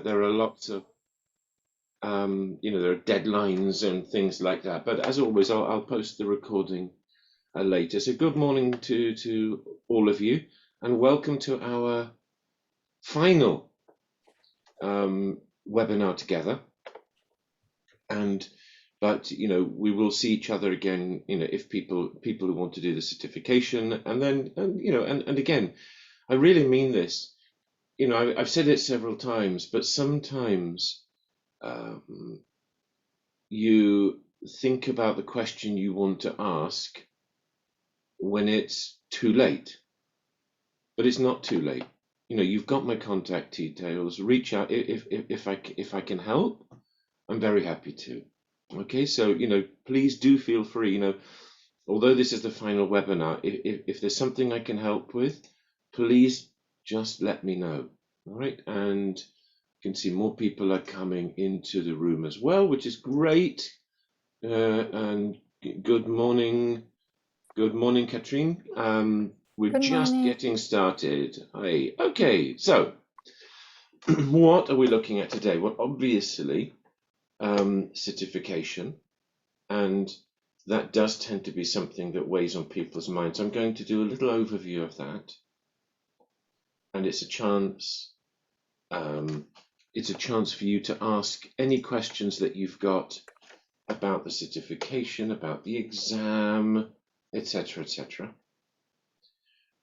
there are lots of there are deadlines and things like that. But as always, I'll post the recording later. So good morning to all of you, and welcome to our final webinar together. But we will see each other again. If people who want to do the certification, and again, I really mean this. I've said it several times, but sometimes you think about the question you want to ask when it's too late, but it's not too late. You've got my contact details. Reach out if I can help. I'm very happy to. Okay, so please do feel free. Although this is the final webinar, if there's something I can help with, please just let me know. All right, and you can see more people are coming into the room as well, which is great. And good morning, Katrine. We're Good just morning. getting started. Hi. Okay, so what are we looking at today? Well, obviously, certification, and that does tend to be something that weighs on people's minds. I'm going to do a little overview of that, and it's a chance. It's a chance for you to ask any questions that you've got about the certification, about the exam, etc., etc.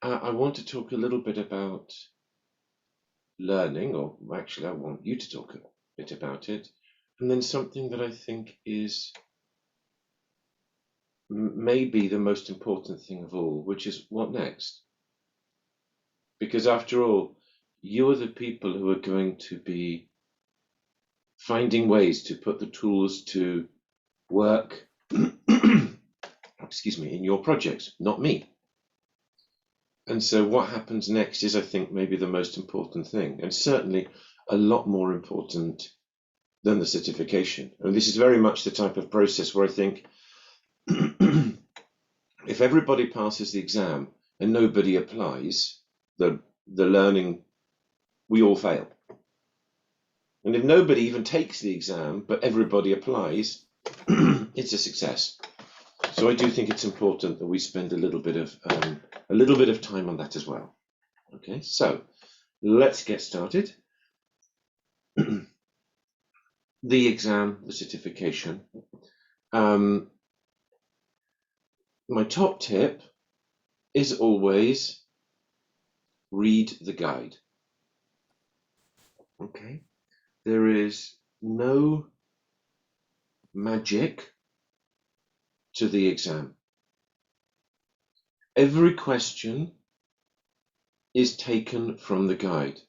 I want to talk a little bit about learning, or actually, I want you to talk a bit about it, and then something that I think is maybe the most important thing of all, which is what next? Because after all, you are the people who are going to be finding ways to put the tools to work, excuse me, in your projects, not me. And so what happens next is, I think, maybe the most important thing, and certainly a lot more important than the certification. And this is very much the type of process where I think if everybody passes the exam and nobody applies, the learning, we all fail. And if nobody even takes the exam, but everybody applies, it's a success. So I do think it's important that we spend a little bit of time on that as well. Okay, so let's get started. The exam, the certification. My top tip is always read the guide. Okay, there is no magic to the exam. Every question is taken from the guide.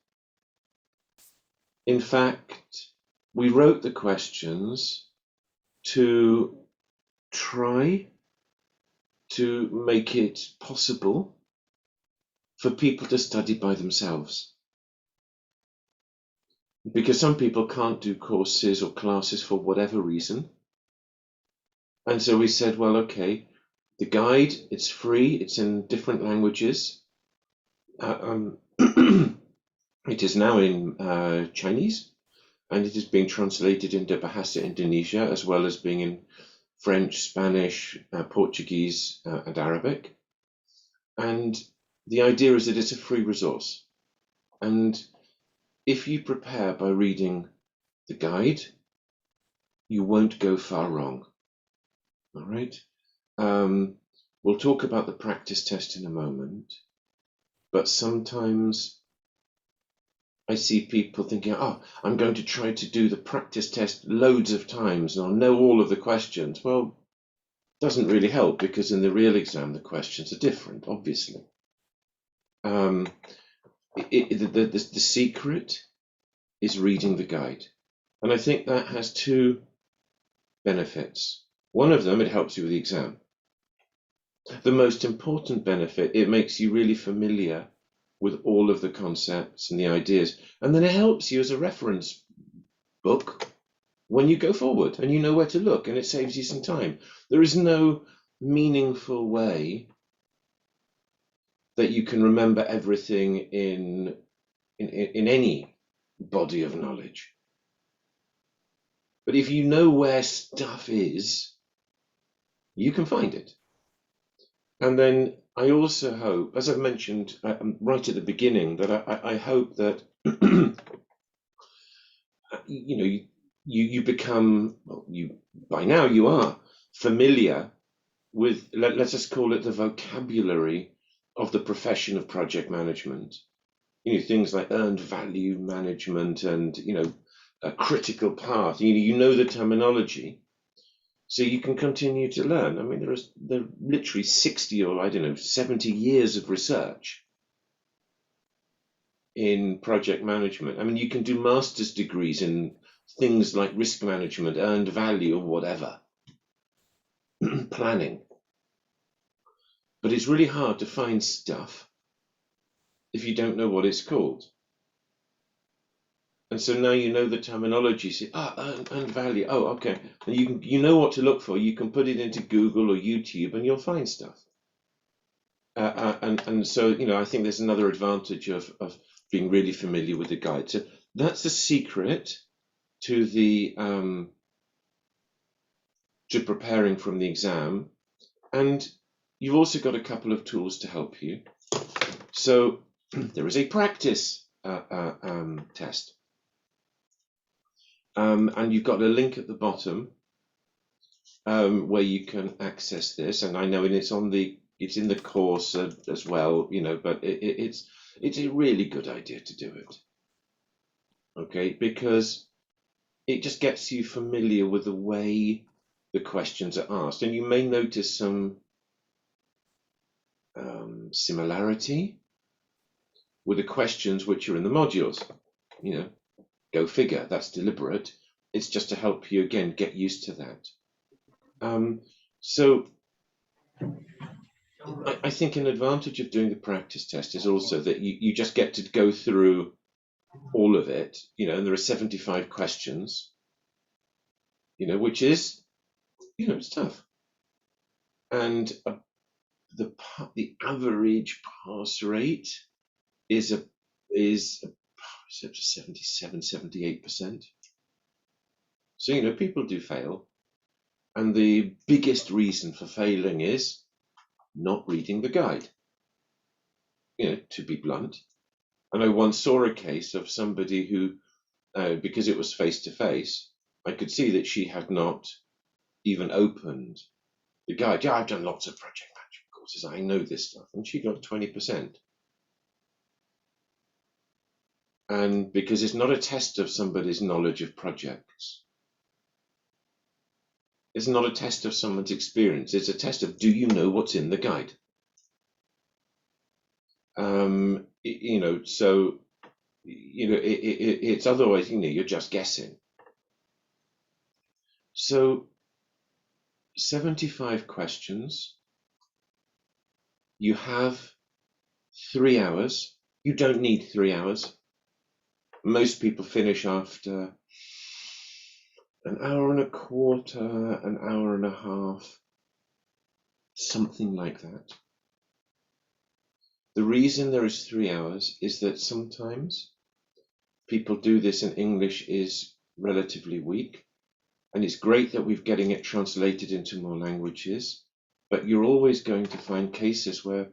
In fact, we wrote the questions to try to make it possible for people to study by themselves. Because some people can't do courses or classes for whatever reason. And so we said, well, okay, the guide, it's free, it's in different languages. It is now in Chinese, and it is being translated into Bahasa Indonesia, as well as being in French, Spanish, Portuguese, and Arabic. And the idea is that it's a free resource. And if you prepare by reading the guide, you won't go far wrong. All right. We'll talk about the practice test in a moment, but sometimes I see people thinking, oh, I'm going to try to do the practice test loads of times and I'll know all of the questions. Well, it doesn't really help, because in the real exam, the questions are different, obviously. The secret is reading the guide. And I think that has two benefits. One of them, it helps you with the exam. The most important benefit, it makes you really familiar with all of the concepts and the ideas. And then it helps you as a reference book when you go forward, and you know where to look, and it saves you some time. There is no meaningful way that you can remember everything in any body of knowledge. But if you know where stuff is, you can find it. And then I also hope, as I've mentioned right at the beginning, that I hope that you become, well, you by now you are familiar with, let's just call it the vocabulary of the profession of project management. Things like earned value management and a critical path. You know the terminology, so you can continue to learn. I mean, there are literally 60 or 70 years of research in project management. I mean, you can do master's degrees in things like risk management, earned value, or whatever, planning. But it's really hard to find stuff if you don't know what it's called. And so now you know the terminology. Say, earned value. Oh, okay. And you know what to look for. You can put it into Google or YouTube, and you'll find stuff. And so I think there's another advantage of being really familiar with the guide. So that's the secret to the to preparing from the exam. And you've also got a couple of tools to help you. So there is a practice test. And you've got a link at the bottom where you can access this. And I know it's in the course as well, but it's a really good idea to do it. Okay, because it just gets you familiar with the way the questions are asked, and you may notice some similarity with the questions which are in the modules. Go figure, that's deliberate. It's just to help you, again, get used to that. So I think an advantage of doing the practice test is also that you just get to go through all of it, and there are 75 questions, which is, it's tough. And the average pass rate is 77, 78%. So, people do fail. And the biggest reason for failing is not reading the guide, to be blunt. And I once saw a case of somebody who, because it was face-to-face, I could see that she had not even opened the guide. Yeah, I've done lots of project management courses. I know this stuff. And she got 20%. And because it's not a test of somebody's knowledge of projects. It's not a test of someone's experience. It's a test of, do you know what's in the guide? So, it's otherwise, you're just guessing. So 75 questions. You have 3 hours. You don't need 3 hours. Most people finish after an hour and a quarter, an hour and a half, something like that. The reason there is 3 hours is that sometimes people do this and English is relatively weak. And it's great that we're getting it translated into more languages, but you're always going to find cases where,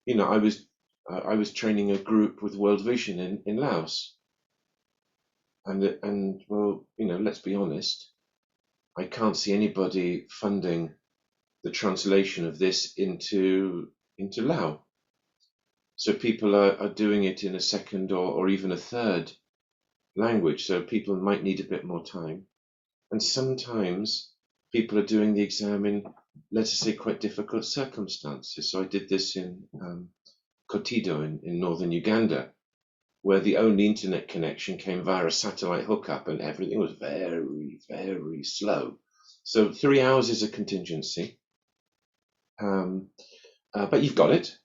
I was training a group with World Vision in Laos. And well, let's be honest, I can't see anybody funding the translation of this into Lao. So people are doing it in a second or even a third language. So people might need a bit more time. And sometimes people are doing the exam in, let's say, quite difficult circumstances. So I did this in Kotido in northern Uganda, where the only internet connection came via a satellite hookup and everything was very, very slow. So 3 hours is a contingency, but you've got it.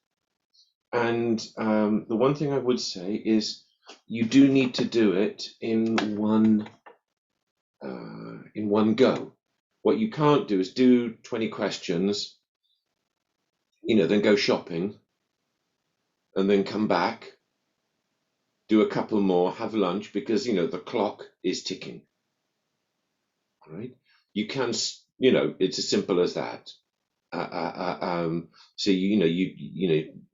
And the one thing I would say is you do need to do it in one go. What you can't do is do 20 questions, then go shopping and then come back, do a couple more, have lunch, because the clock is ticking. All right, you can, it's as simple as that. So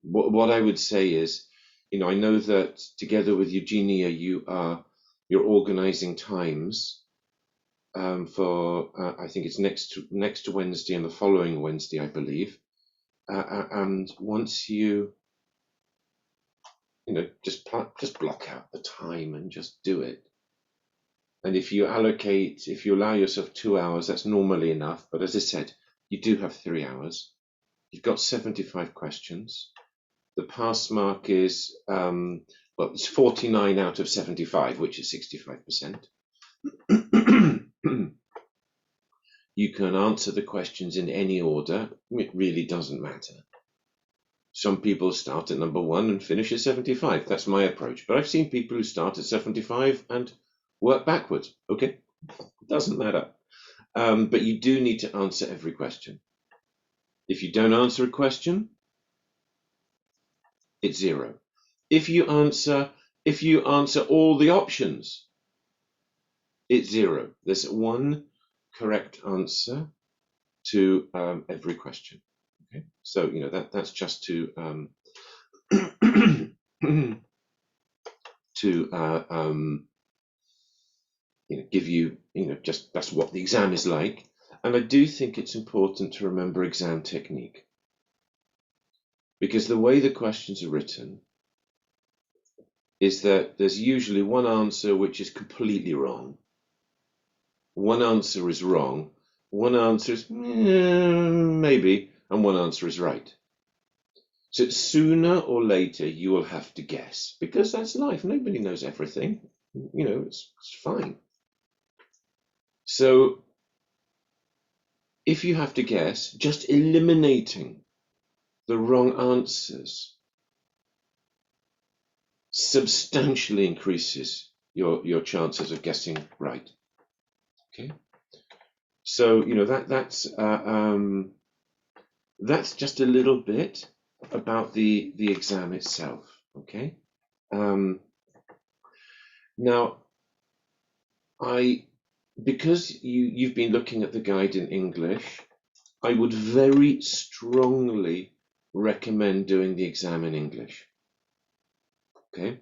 what I would say is, I know that together with Eugenia, you're organizing times for I think it's next Wednesday and the following Wednesday, I believe. And once you just block out the time and just do it. And if you allow yourself 2 hours, that's normally enough. But as I said, you do have 3 hours. You've got 75 questions. The pass mark is, it's 49 out of 75, which is 65%. You can answer the questions in any order. It really doesn't matter. Some people start at number 1 and finish at 75. That's my approach. But I've seen people who start at 75 and work backwards. Okay, it doesn't matter. But you do need to answer every question. If you don't answer a question, it's 0. If you answer all the options, it's 0. There's 1 correct answer to every question. Okay, so that's just to give you just that's what the exam is like. And I do think it's important to remember exam technique, because the way the questions are written is that there's usually one answer which is completely wrong, one answer is wrong, one answer is maybe, and one answer is right. So sooner or later you will have to guess, because that's life. Nobody knows everything. It's fine. So if you have to guess, just eliminating the wrong answers substantially increases your chances of guessing right. Okay, so that's just a little bit about the exam itself. Okay, now because you've been looking at the guide in English, I would very strongly recommend doing the exam in English. Okay.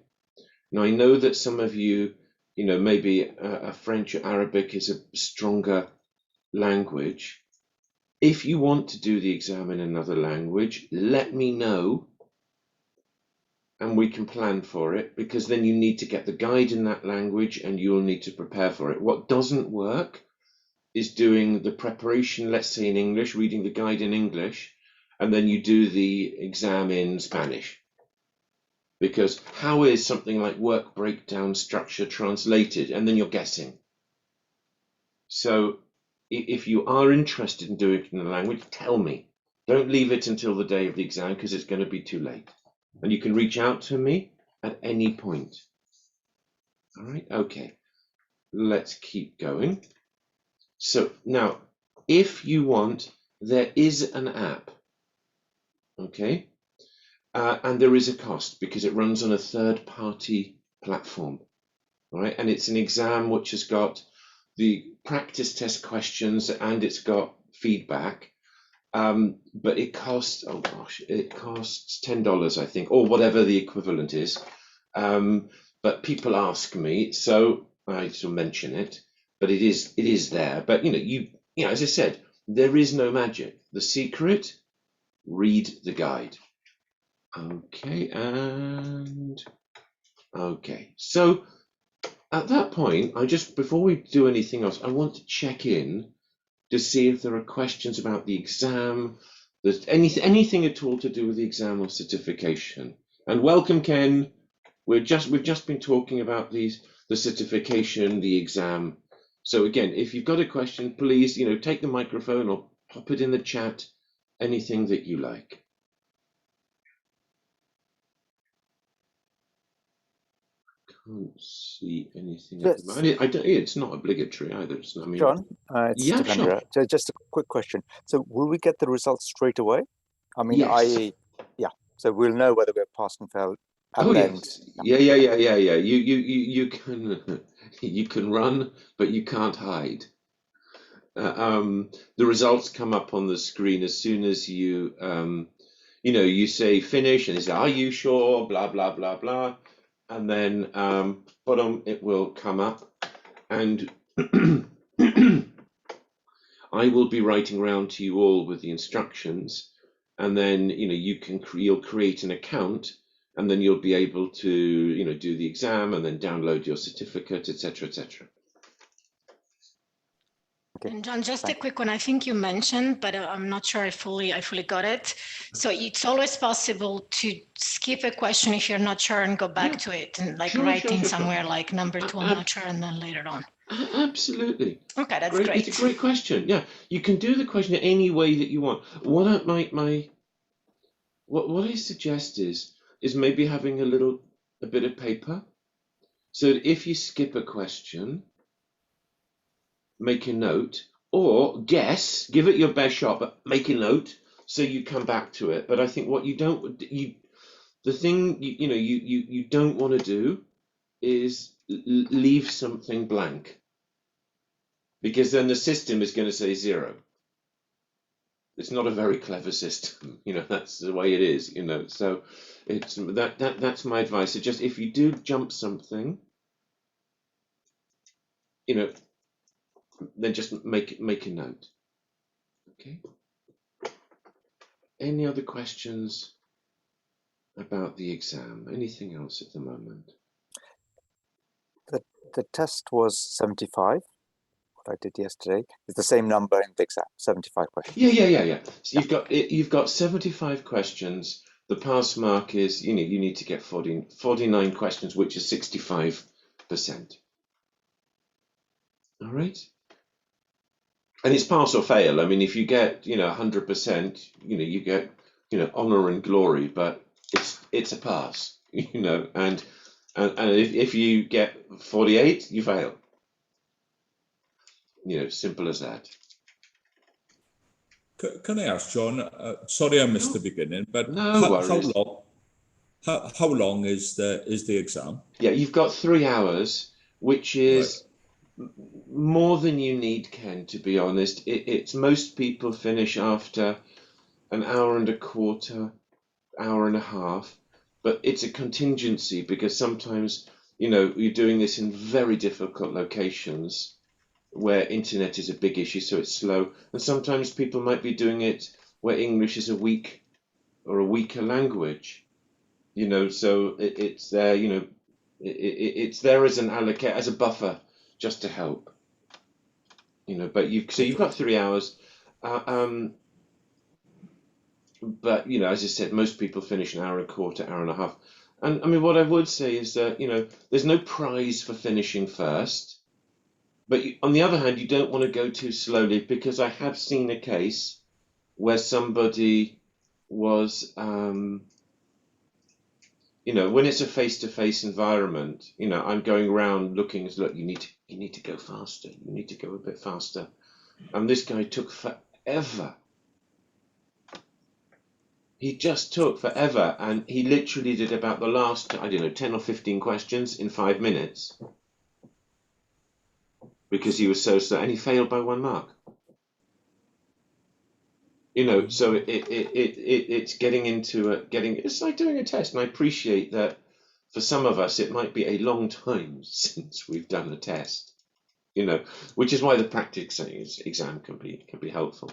Now I know that some of you, maybe a French or Arabic is a stronger language. If you want to do the exam in another language, let me know and we can plan for it, because then you need to get the guide in that language and you'll need to prepare for it. What doesn't work is doing the preparation, let's say in English, reading the guide in English, and then you do the exam in Spanish. Because how is something like work breakdown structure translated? And then you're guessing. So if you are interested in doing it in the language, tell me. Don't leave it until the day of the exam, because it's going to be too late. And you can reach out to me at any point. All right, okay. Let's keep going. So now, if you want, there is an app. Okay. And there is a cost, because it runs on a third-party platform, all right? And it's an exam which has got the practice test questions and it's got feedback, but it costs, it costs $10, I think, or whatever the equivalent is. But people ask me, so I shall mention it. But it is there. But as I said, there is no magic. The secret: read the guide. Okay, and okay. So at that point, before we do anything else, I want to check in to see if there are questions about the exam. There's anything at all to do with the exam or certification. And welcome, Ken. We've just been talking about the certification, the exam. So again, if you've got a question, please take the microphone or pop it in the chat. Anything that you like. Can't see anything at the moment. It's not obligatory either. John, it's Devendra. Sure. Just a quick question. So will we get the results straight away? I mean, yes. so we'll know whether we're passed and failed and Oh then yes, yeah. You can you can run, but you can't hide. The results come up on the screen as soon as you say finish, and they say, "Are you sure?" Blah blah blah blah, and then bottom it will come up, and I will be writing around to you all with the instructions, and then you'll create an account, and then you'll be able to do the exam and then download your certificate, etc., etc. Okay. And John, just a Thanks. quick one. I think you mentioned, but I'm not sure I fully got it. So it's always possible to skip a question if you're not sure and go back to it and like writing somewhere like number 2, I'm not sure, and then later on. Absolutely. Okay, that's great. It's a great question. Yeah, you can do the question any way that you want. What I suggest is maybe having a bit of paper, so that if you skip a question, make a note, or guess, give it your best shot, but make a note so you come back to it. But I think what you don't want to do is leave something blank, because then the system is going to say 0. It's not a very clever system, that's the way it is, so it's that's my advice. So just if you do jump something, then just make a note. Okay. Any other questions about the exam? Anything else at the moment? The test was 75. What I did yesterday is the same number in the exam, 75 questions. Yeah. So you've got 75 questions. The pass mark is you need to get 49 questions, which is 65%. All right. And it's pass or fail. I mean, if you get 100%, you get honor and glory, but it's a pass, and if you get 48, you fail. Simple as that. Can I ask, John? Sorry, I missed the beginning, but no worries. How long is the exam? Yeah, you've got 3 hours, which is more than you need, Ken. To be honest, it's most people finish after an hour and a quarter, hour and a half, but it's a contingency because sometimes you're doing this in very difficult locations where internet is a big issue, so it's slow, and sometimes people might be doing it where English is a weak or a weaker language, so it's there, it's there as an as a buffer just to help, but you've got 3 hours, but as I said, most people finish an hour and a quarter, hour and a half. And I mean, what I would say is that there's no prize for finishing first. But on the other hand, you don't want to go too slowly, because I have seen a case where somebody was, when it's a face-to-face environment, I'm going around looking, look, you need to go faster. You need to go a bit faster. And this guy took forever. He just took forever, and he literally did about the last, 10 or 15 questions in 5 minutes. Because he was so slow, and he failed by 1 mark. So it's getting into it's like doing a test, and I appreciate that for some of us it might be a long time since we've done a test, which is why the practice exam can be helpful.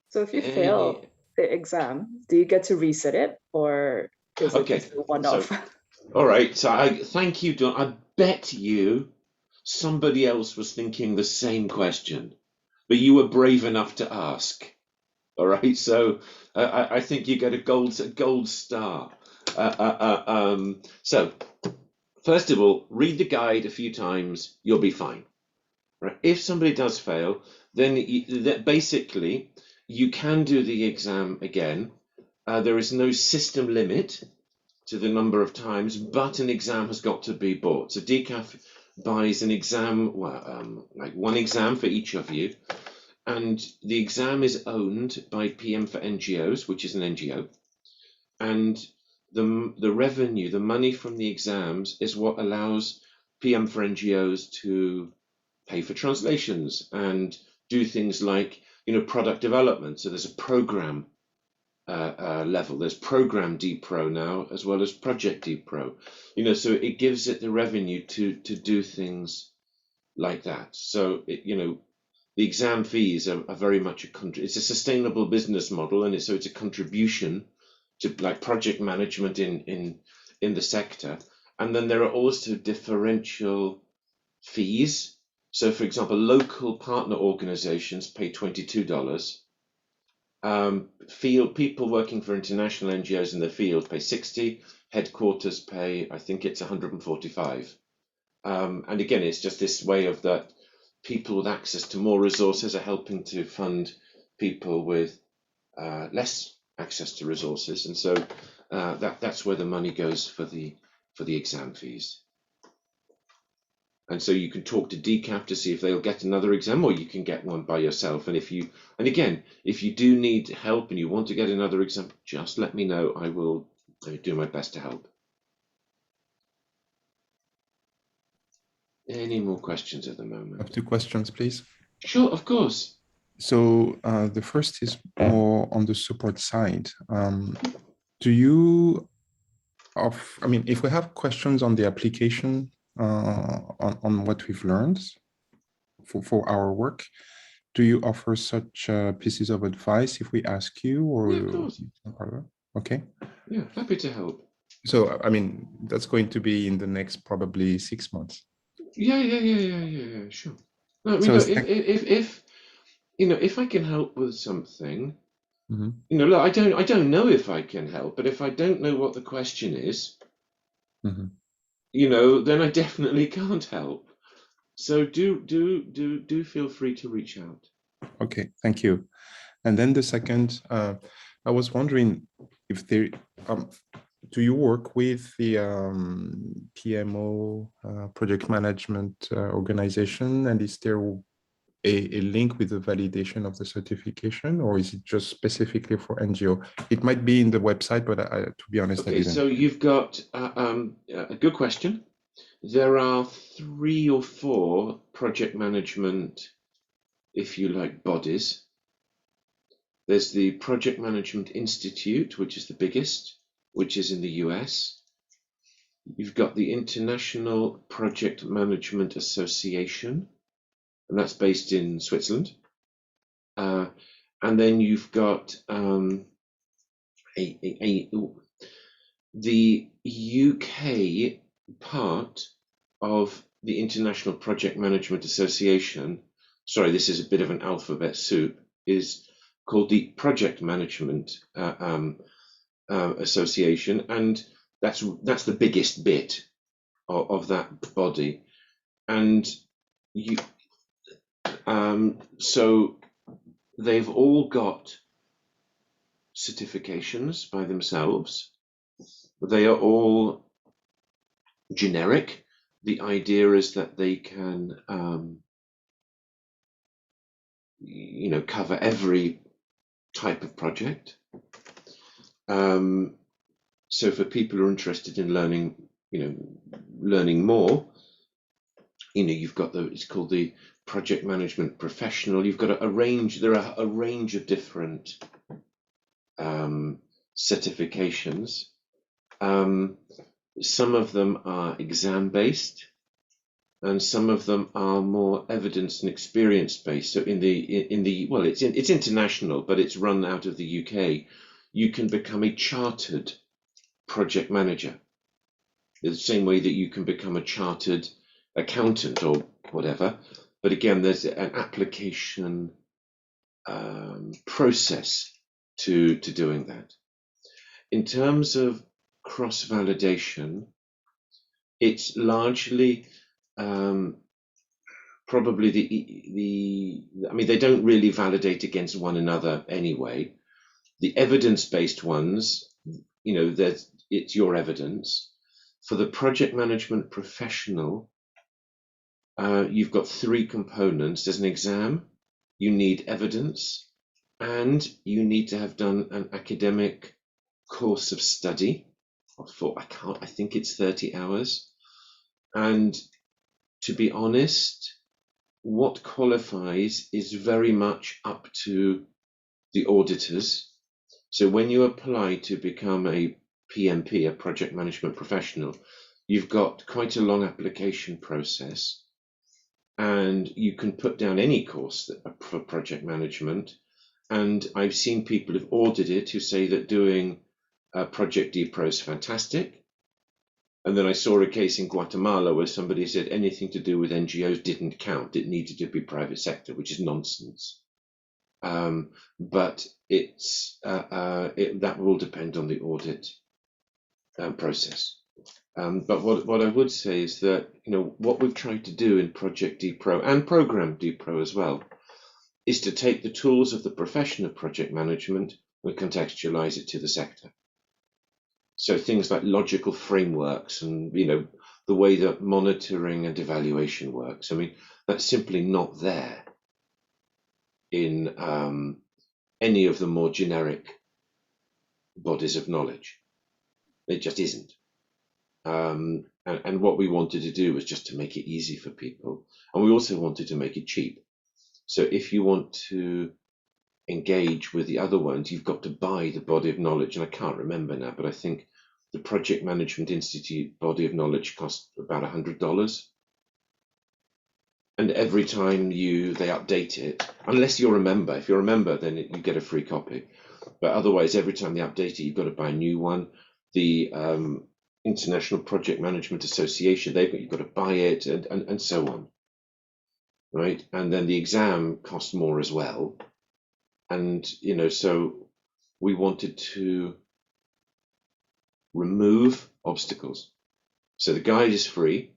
So if you fail the exam, do you get to reset it, or is it just a one-off? All right, so I thank you, Don. I bet you somebody else was thinking the same question, but you were brave enough to ask. All right, so I think you get a gold star. So first of all, read the guide a few times. You'll be fine. Right? If somebody does fail, then basically you can do the exam again. There is no system limit to the number of times, but an exam has got to be bought. So Decaf buys an exam, like 1 exam for each of you, and the exam is owned by PM for NGOs, which is an NGO, and the revenue, the money from the exams is what allows PM for NGOs to pay for translations and do things like, product development. So there's a program level. There's Program D Pro now, as well as Project D Pro. So it gives it the revenue to do things like that. So the exam fees are very much it's a sustainable business model, and it's a contribution to like project management in the sector. And then there are also differential fees. So, for example, local partner organizations pay $22. Field people working for international NGOs in the field pay 60. Headquarters pay, I think it's 145. And again, it's just this way of that people with access to more resources are helping to fund people with less access to resources, and so that's where the money goes for the exam fees. And so you can talk to DCAP to see if they'll get another exam, or you can get one by yourself. And if you do need help and you want to get another exam, just let me know. I will do my best to help. Any more questions at the moment? I have 2 questions, please. Sure, of course. So the first is more on the support side. Do you, if we have questions on the application on what we've learned for our work, do you offer such pieces of advice if we ask you? Or Yeah, of course. Okay. Yeah, happy to help. So, that's going to be in the next probably 6 months. Yeah, sure. No, So look, if I can help with something, look, I don't know if I can help, but if I don't know what the question is, then I definitely can't help. So do feel free to reach out. Okay, thank you. And then the second, I was wondering if there, do you work with the PMO project management organization, and is there a link with the validation of the certification, or is it just specifically for NGO? It might be in the website, but to be honest, Okay, I didn't. so you've got a good question. There are 3 or 4 project management, if you like, bodies. There's the Project Management Institute, which is the biggest, which is in the US. You've got the International Project Management Association, and that's based in Switzerland. And then you've got the UK part of the International Project Management Association. Sorry, this is a bit of an alphabet soup. Is called the Project Management Association, and that's the biggest bit of that body. And so they've all got certifications by themselves. They are all generic. The idea is that they can cover every type of project. So for people who are interested in learning more, you've got it's called the Project Management Professional. You've got a range. There are a range of different certifications. Some of them are exam-based, and some of them are more evidence and experience-based. So it's international, but it's run out of the UK. You can become a chartered project manager, the same way that you can become a chartered accountant or whatever. But again, there's an application process to doing that. In terms of cross-validation, it's largely probably they don't really validate against one another anyway. The evidence-based ones, it's your evidence. For the project management professional, you've got 3 components. There's an exam, you need evidence, and you need to have done an academic course of study. I think it's 30 hours. And to be honest, what qualifies is very much up to the auditors. So when you apply to become a PMP, a project management professional, you've got quite a long application process, and you can put down any course for project management. And I've seen people who've audited who say that doing Project D Pro is fantastic. And then I saw a case in Guatemala where somebody said anything to do with NGOs didn't count. It needed to be private sector, which is nonsense. But that will depend on the audit process. But what I would say is that what we've tried to do in Project D Pro and Program D Pro as well is to take the tools of the profession of project management and contextualize it to the sector. So things like logical frameworks and the way that monitoring and evaluation works. I mean, that's simply not there in any of the more generic bodies of knowledge. It just isn't. And what we wanted to do was just to make it easy for people. And we also wanted to make it cheap. So if you want to engage with the other ones, you've got to buy the body of knowledge. And I can't remember now, but I think the Project Management Institute body of knowledge costs about $100. And every time they update it, unless you're a member, if you're a member, then you get a free copy. But otherwise, every time they update it, you've got to buy a new one. The International Project Management Association, you've got to buy it, and so on. Right? And then the exam costs more as well. And, so we wanted to remove obstacles. So the guide is free.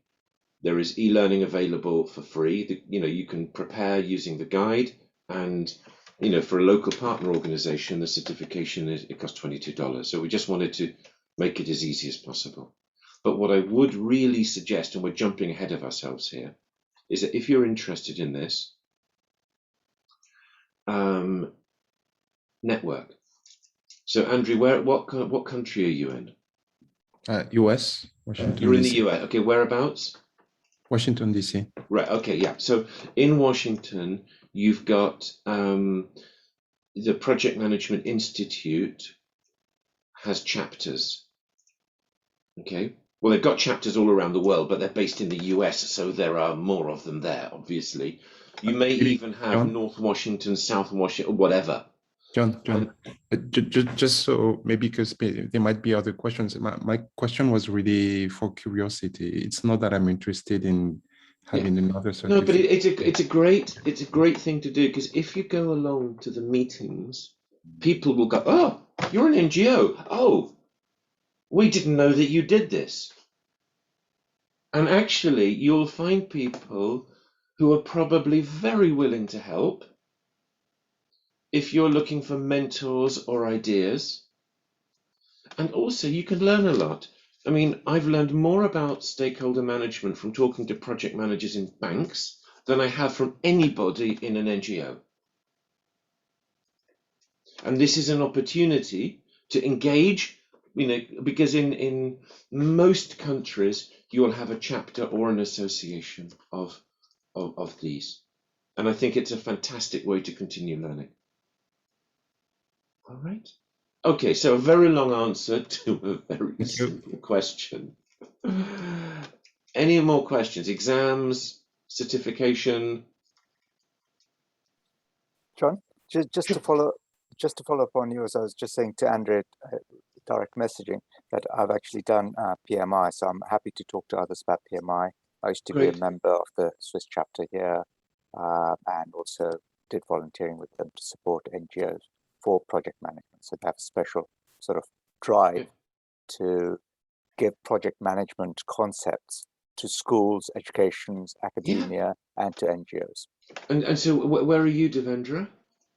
There is e-learning available for free. You can prepare using the guide, and for a local partner organization, the certification it costs $22. So we just wanted to make it as easy as possible. But what I would really suggest, and we're jumping ahead of ourselves here, is that if you're interested in this, network. So Andrew, what country are you in? US, Washington. You're in DC. the US. Okay, whereabouts? Washington, DC. Right. Okay. Yeah. So in Washington, you've got the Project Management Institute has chapters. Okay. Well, they've got chapters all around the world, but they're based in the US, so there are more of them there. Obviously, you may even have John? North Washington, South Washington, whatever. John, just so maybe because there might be other questions. My question was really for curiosity. It's not that I'm interested in having another certificate. No, but it's a great thing to do, because if you go along to the meetings, people will go, "Oh, you're an NGO. Oh, we didn't know that you did this." And actually, you'll find people who are probably very willing to help. If you're looking for mentors or ideas, and also you can learn a lot. I mean, I've learned more about stakeholder management from talking to project managers in banks than I have from anybody in an NGO. And this is an opportunity to engage, because in most countries, you will have a chapter or an association of these. And I think it's a fantastic way to continue learning. All right. Okay, so a very long answer to a very simple question. Any more questions? Exams, certification? John, just to follow up on you, as I was just saying to Andrea, direct messaging, that I've actually done PMI, so I'm happy to talk to others about PMI. I used to be a member of the Swiss chapter here, and also did volunteering with them to support NGOs for project management. So they have a special sort of drive to give project management concepts to schools, educations, academia, and to NGOs. And so where are you, Devendra?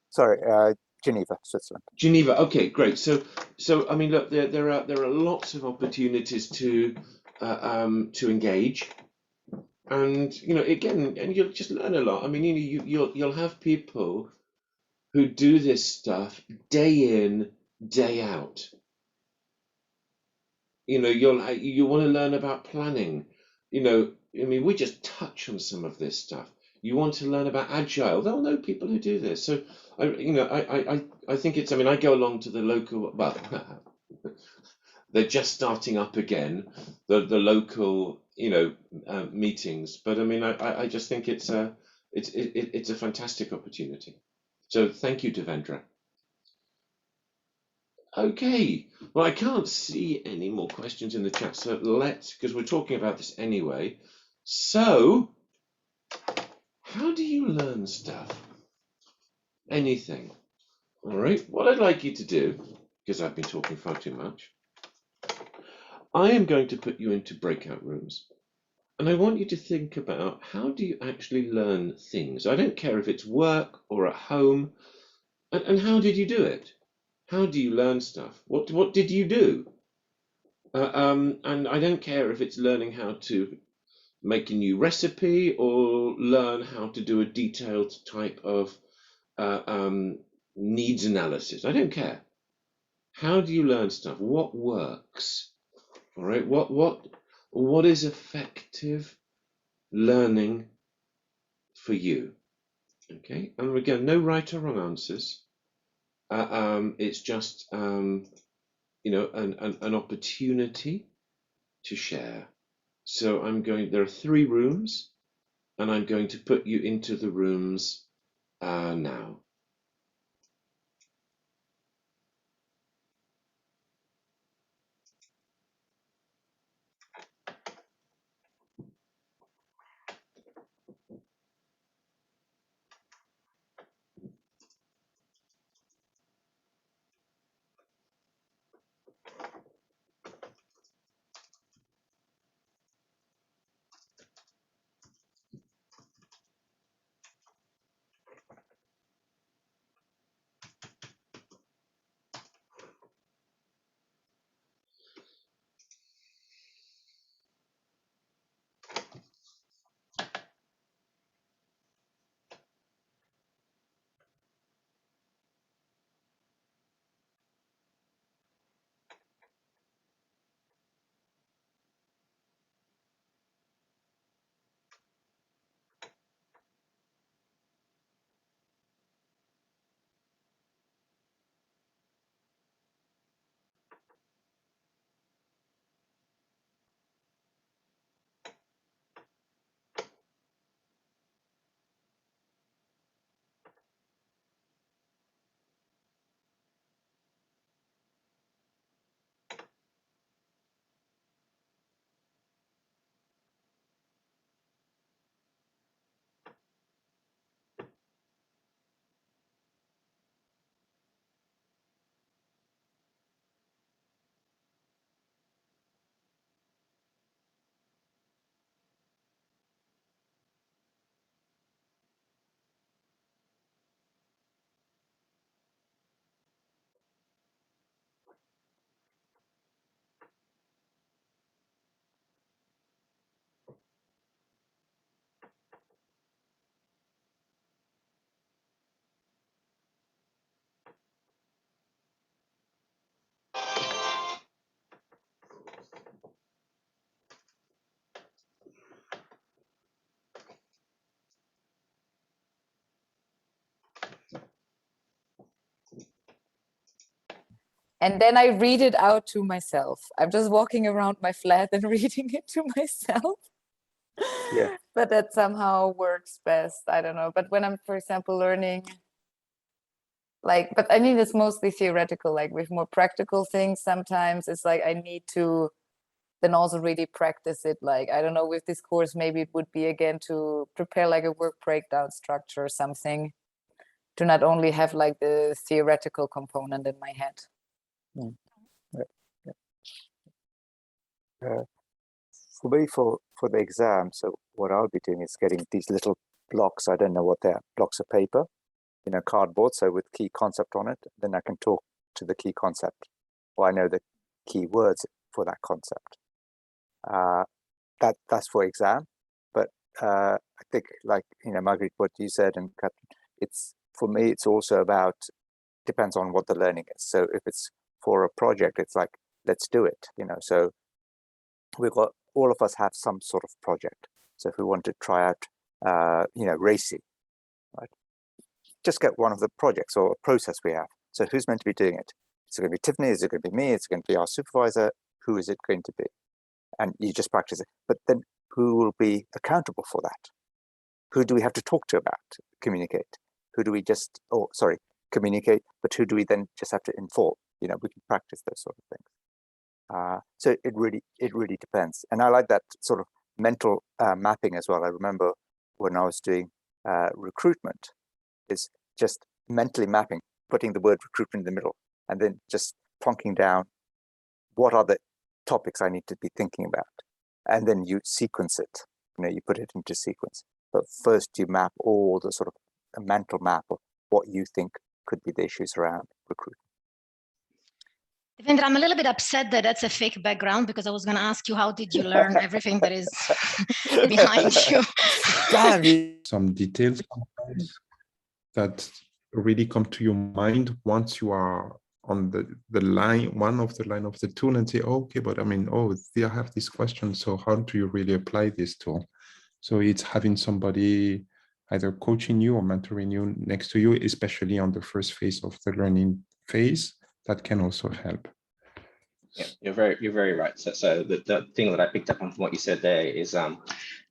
Sorry, Geneva, Switzerland. Geneva. Okay, great. So I mean, look, there are lots of opportunities to engage, and again, and you'll just learn a lot. I mean, you'll have people who do this stuff day in, day out. you want to learn about planning. I mean, we just touch on some of this stuff. You want to learn about agile. They'll know people who do this. So I think it's. I mean, I go along to the local. Well, they're just starting up again, the local meetings. But I mean, I just think it's a fantastic opportunity. So thank you, Devendra. Okay, well, I can't see any more questions in the chat, so because we're talking about this anyway. So, how do you learn stuff? Anything. All right, what I'd like you to do, because I've been talking far too much, I am going to put you into breakout rooms. And I want you to think about, how do you actually learn things? I don't care if it's work or at home. And how did you do it? How do you learn stuff? What did you do? And I don't care if it's learning how to make a new recipe or learn how to do a detailed type of needs analysis. I don't care. How do you learn stuff? What works? All right. What is effective learning for you? Okay. And again, no right or wrong answers. It's just an opportunity to share. So there are 3 rooms, and I'm going to put you into the rooms now. And then I read it out to myself. I'm just walking around my flat and reading it to myself. Yeah. But that somehow works best. I don't know. But when I'm, for example, learning, but I mean, it's mostly theoretical. Like with more practical things, sometimes it's like I need to then also really practice it. Like, I don't know, with this course, maybe it would be again to prepare like a work breakdown structure or something, to not only have like the theoretical component in my head. For me, for the exam, so what I'll be doing is getting these little blocks. I don't know what they're, blocks of paper, cardboard. So with key concept on it, then I can talk to the key concept, or I know the key words for that concept. That's for exam. But I think, like Margaret, what you said, and it's, for me, it's also about, depends on what the learning is. So if it's for a project, it's like, let's do it. So all of us have some sort of project. So if we want to try out, racing, right? Just get one of the projects or process we have. So who's meant to be doing it? Is it going to be Tiffany? Is it going to be me? Is it going to be our supervisor? Who is it going to be? And you just practice it. But then who will be accountable for that? Who do we have to talk to about, communicate? Who do we communicate, but who do we then just have to inform? We can practice those sort of things. So it really depends. And I like that sort of mental mapping as well. I remember when I was doing recruitment, is just mentally mapping, putting the word recruitment in the middle, and then just plonking down what are the topics I need to be thinking about. And then you sequence it, you put it into sequence. But first you map all the sort of a mental map of what you think could be the issues around recruitment. Devendra, I'm a little bit upset that that's a fake background, because I was going to ask you, how did you learn everything that is behind you? Damn. Some details that really come to your mind once you are on the line, one of the line of the tool, and say, okay, but I have this question. So how do you really apply this tool? So it's having somebody either coaching you or mentoring you next to you, especially on the first phase of the learning phase, that can also help. Yeah, you're very right. So the thing that I picked up on from what you said there is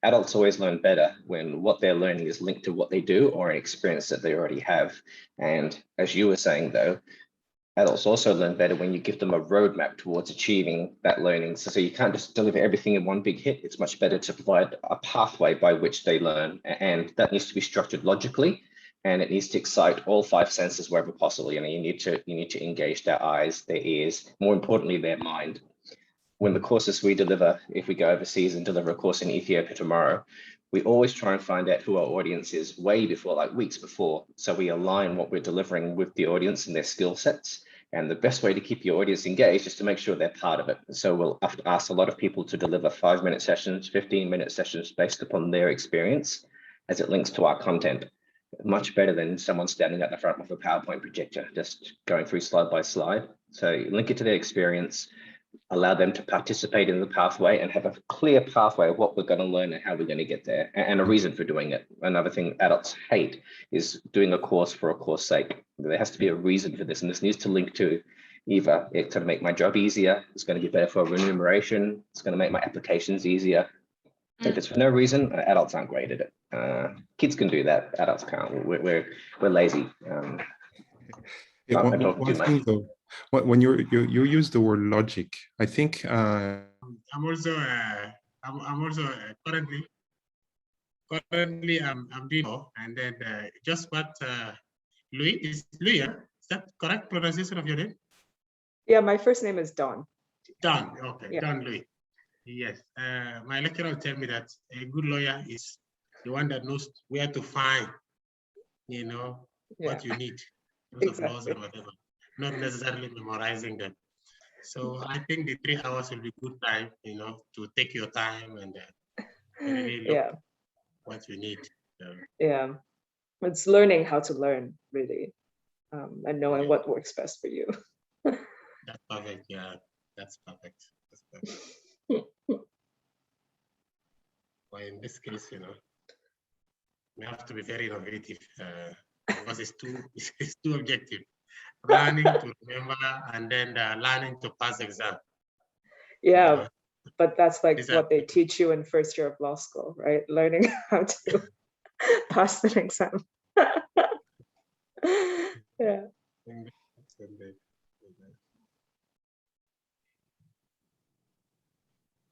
adults always learn better when what they're learning is linked to what they do or an experience that they already have. And as you were saying, though, adults also learn better when you give them a roadmap towards achieving that learning. So you can't just deliver everything in one big hit. It's much better to provide a pathway by which they learn, and that needs to be structured logically, and it needs to excite all 5 senses wherever possible. You need to engage their eyes, their ears, more importantly, their mind. When the courses we deliver, if we go overseas and deliver a course in Ethiopia tomorrow, we always try and find out who our audience is way before, like weeks before. So we align what we're delivering with the audience and their skill sets. And the best way to keep your audience engaged is to make sure they're part of it. So we'll have to ask a lot of people to deliver 5-minute sessions, 15-minute sessions based upon their experience as it links to our content. Much better than someone standing at the front with a PowerPoint projector, just going through slide by slide. So link it to their experience, allow them to participate in the pathway and have a clear pathway of what we're going to learn and how we're going to get there, and a reason for doing it. Another thing adults hate is doing a course for a course sake. There has to be a reason for this, and this needs to link to either it's going to make my job easier, it's going to be better for remuneration, it's going to make my applications easier. If it's for no reason, adults aren't great at it. Kids can do that, adults can't. We're lazy. One thing though, when you use the word logic, I think I'm also currently I'm doing, and then just what Louis is Louis. Is that correct pronunciation of your name? Yeah, my first name is Don. Don, okay, Yeah. Don Louis. Yes, my lecturer will tell me that a good lawyer is the one that knows where to find, what you need, exactly. Of laws and whatever, not necessarily memorizing them. So I think the 3 hours will be good time, to take your time and really look what you need. Yeah, it's learning how to learn, really, and knowing what works best for you. That's perfect. Yeah, that's perfect. That's perfect. Well, in this case, we have to be very innovative because it's too objective. Learning to remember and then learning to pass exam. Yeah, but that's like what they teach you in first year of law school, right? Learning how to pass an exam. Yeah.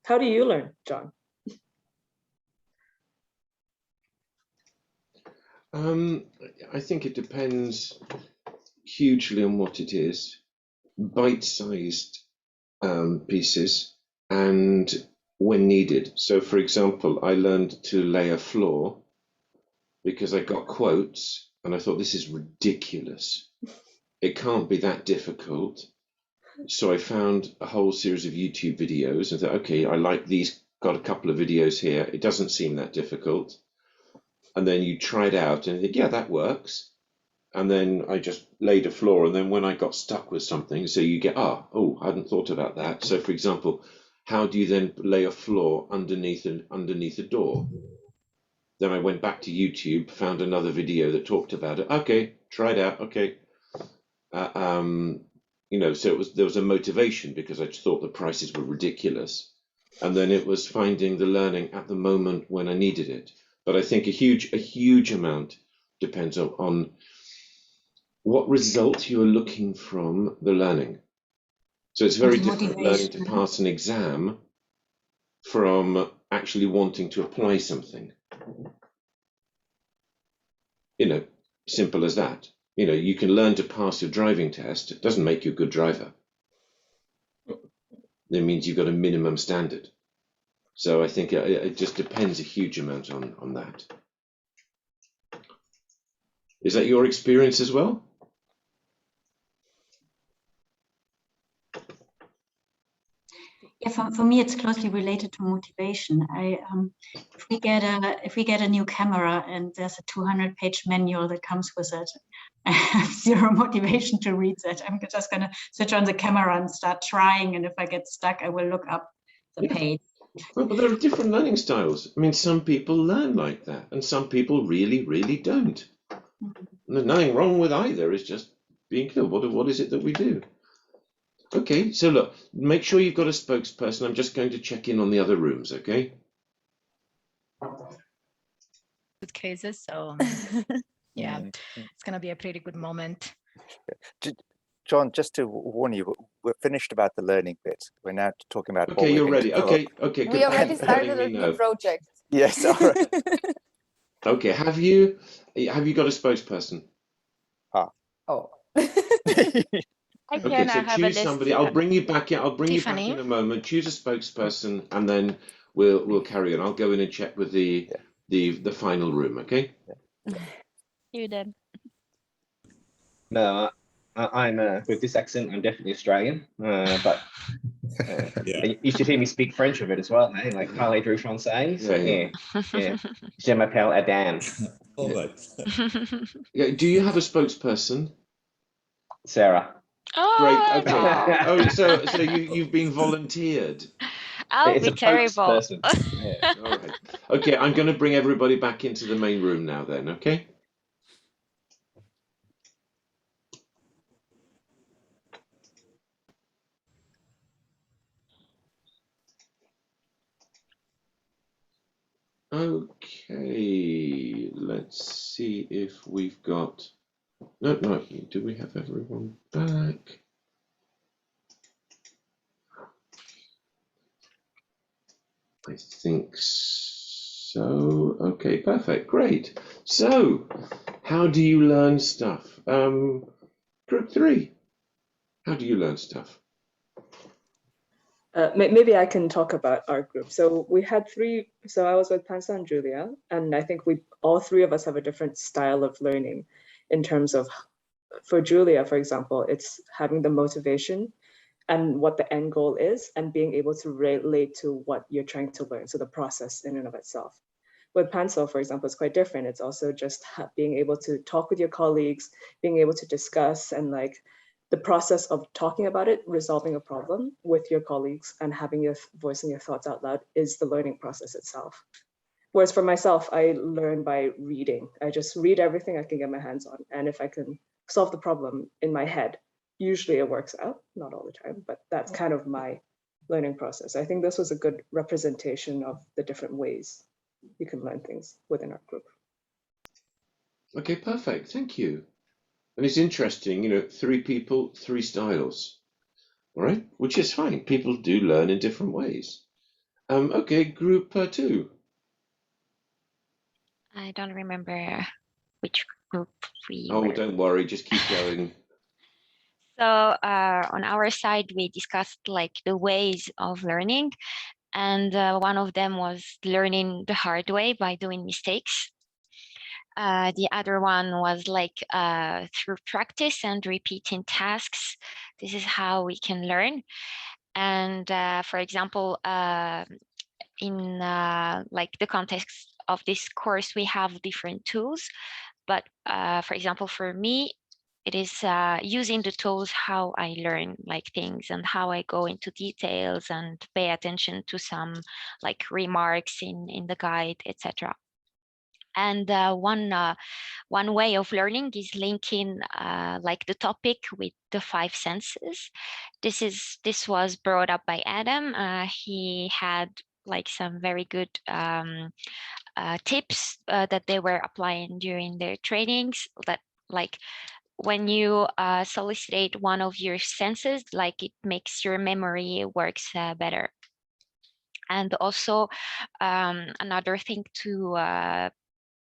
How do you learn, John? I think it depends hugely on what it is. Bite-sized pieces and when needed. So, for example, I learned to lay a floor because I got quotes and I thought, this is ridiculous. It can't be that difficult. So I found a whole series of YouTube videos and thought, okay, I like these, got a couple of videos here. It doesn't seem that difficult. And then you try it out and you think, yeah, that works. And then I just laid a floor. And then when I got stuck with something, so you get, I hadn't thought about that. So for example, how do you then lay a floor underneath a door? Then I went back to YouTube, found another video that talked about it. Okay, try it out. Okay, you know, so there was a motivation because I just thought the prices were ridiculous, and then it was finding the learning at the moment when I needed it. But I think a huge amount depends on what result you are looking from the learning. So it's very different learning to pass an exam from actually wanting to apply something. You know, simple as that. You know, you can learn to pass your driving test. It doesn't make you a good driver. It means you've got a minimum standard. So I think it just depends a huge amount on that. Is that your experience as well? Yeah, for me, it's closely related to motivation. If we get a new camera and there's a 200-page manual that comes with it, I have zero motivation to read that. I'm just going to switch on the camera and start trying. And if I get stuck, I will look up the page. Well, but there are different learning styles. I mean, some people learn like that, and some people really, really don't. And there's nothing wrong with either. It's just being clear. What is it that we do? Okay, so look, make sure you've got a spokesperson. I'm just going to check in on the other rooms, okay? Good cases, so yeah, it's going to be a pretty good moment. John, just to warn you, we're finished about the learning bit. We're now talking about. Okay, you're ready. Okay, good. We already started a new project. Yes, all right. Okay, have you got a spokesperson? Oh. Okay, so choose somebody. I'll bring you back in. I'll bring Tiffany. you back in a moment. Choose a spokesperson, and then we'll carry on. I'll go in and check with the final room. Okay. You then. No, I'm with this accent. I'm definitely Australian, but you should hear me speak French with it as well. Eh? Like parlez vous français? Yeah. Je m'appelle Adam. All right. Yeah. Do you have a spokesperson? Sarah. Oh, great. Okay. no. Oh, so you've been volunteered. I'll be terrible. Yeah. All right. Okay, I'm going to bring everybody back into the main room now. Then, okay. Okay, let's see if we've got. No, do we have everyone back? I think so. Okay, perfect, great. So, how do you learn stuff? Group 3, how do you learn stuff? Maybe I can talk about our group. So we had 3, so I was with Pansa and Julia, and I think all 3 of us have a different style of learning in terms of, for Julia, for example, it's having the motivation and what the end goal is and being able to relate to what you're trying to learn. So the process in and of itself. With Pencil, for example, it's quite different. It's also just being able to talk with your colleagues, being able to discuss and like the process of talking about it, resolving a problem with your colleagues and having your voicing your thoughts out loud is the learning process itself. Whereas for myself, I learn by reading. I just read everything I can get my hands on. And if I can solve the problem in my head, usually it works out, not all the time, but that's kind of my learning process. I think this was a good representation of the different ways you can learn things within our group. Okay, perfect, thank you. And it's interesting, 3 people, 3 styles, all right? Which is fine, people do learn in different ways. Okay, group 2. I don't remember which group we Oh, were. don't worry, just keep going. So on our side, we discussed like the ways of learning, and one of them was learning the hard way by doing mistakes. The other one was like through practice and repeating tasks. This is how we can learn. And for example, in like the context of this course, we have different tools. But for example, for me, it is using the tools how I learn like things and how I go into details and pay attention to some like remarks in the guide, etc. And one way of learning is linking like the topic with the 5 senses. This was brought up by Adam. He had like some very good tips that they were applying during their trainings, that like when you solicit one of your senses, like it makes your memory works better. And also another thing to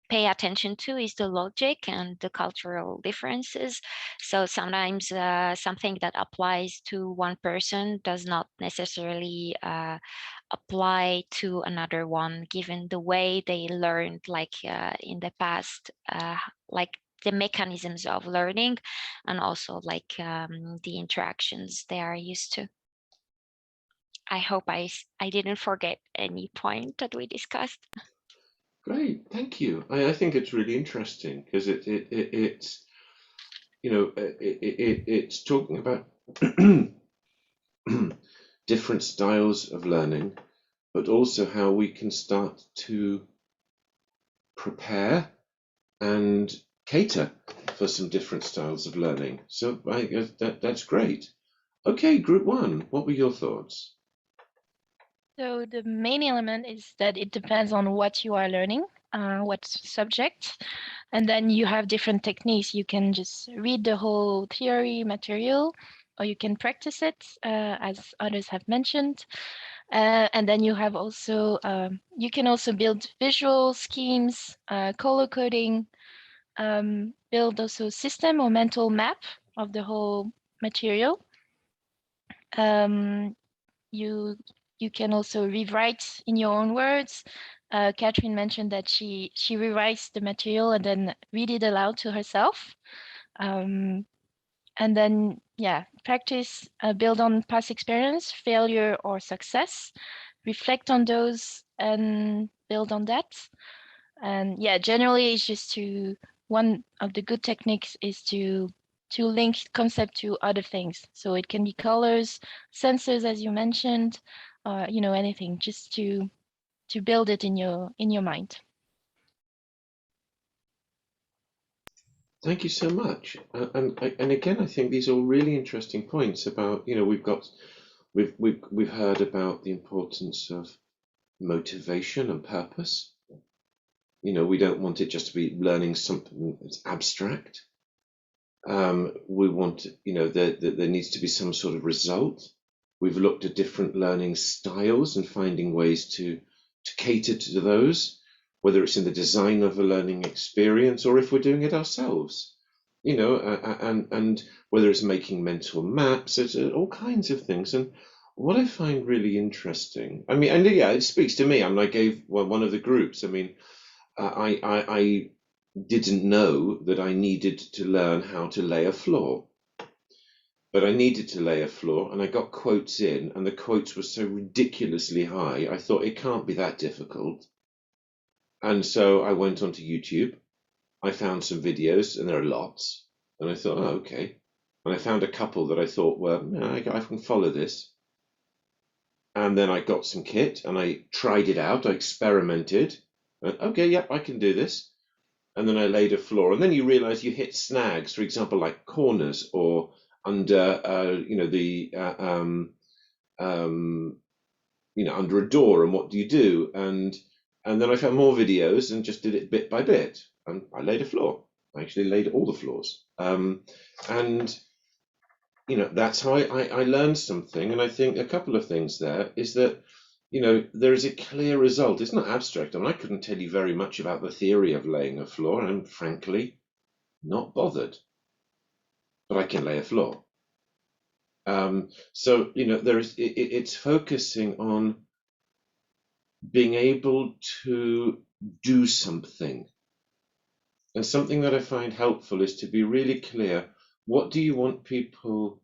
pay attention to is the logic and the cultural differences. So sometimes something that applies to one person does not necessarily apply to another one, given the way they learned, like in the past, like the mechanisms of learning, and also like the interactions they are used to. I hope I didn't forget any point that we discussed. Great, thank you. I think it's really interesting because it's, you know, it's talking about different styles of learning, but also how we can start to prepare and cater for some different styles of learning. So that's great. Okay, group 1, what were your thoughts? So the main element is that it depends on what you are learning, what subject, and then you have different techniques. You can just read the whole theory material, or you can practice it, as others have mentioned. And then you have also, you can also build visual schemes, color coding, build also system or mental map of the whole material. You can also rewrite in your own words. Catherine mentioned that she rewrites the material and then read it aloud to herself. And then, yeah, practice, build on past experience, failure or success, reflect on those and build on that. And yeah, generally it's just one of the good techniques is to link concept to other things. So it can be colors, sensors, as you mentioned, you know, anything, just to build it in your mind. Thank you so much. And again, I think these are all really interesting points about, you know, we've heard about the importance of motivation and purpose. You know, we don't want it just to be learning something that's abstract. We want, you know, there needs to be some sort of result. We've looked at different learning styles and finding ways to cater to those, whether it's in the design of a learning experience or if we're doing it ourselves, you know, and whether it's making mental maps, it's all kinds of things. And what I find really interesting, I mean, and yeah, it speaks to me. I mean, I gave one of the groups, I mean, I didn't know that I needed to learn how to lay a floor. But I needed to lay a floor, and I got quotes in, and the quotes were so ridiculously high, I thought it can't be that difficult. And so I went onto YouTube, I found some videos, and there are lots, and I thought, oh, okay. And I found a couple that I thought were, I can follow this. And then I got some kit, and I tried it out, I experimented, and okay, yep, I can do this. And then I laid a floor, and then you realize you hit snags, for example, like corners or under, you know, the, you know, under a door, and what do you do? And then I found more videos and just did it bit by bit, and I laid a floor. I actually laid all the floors, and you know, that's how I learned something. And I think a couple of things there is that, you know, there is a clear result. It's not abstract. I mean, I couldn't tell you very much about the theory of laying a floor. I'm frankly not bothered, but I can lay a floor. So, you know, it's focusing on being able to do something. And something that I find helpful is to be really clear, what do you want people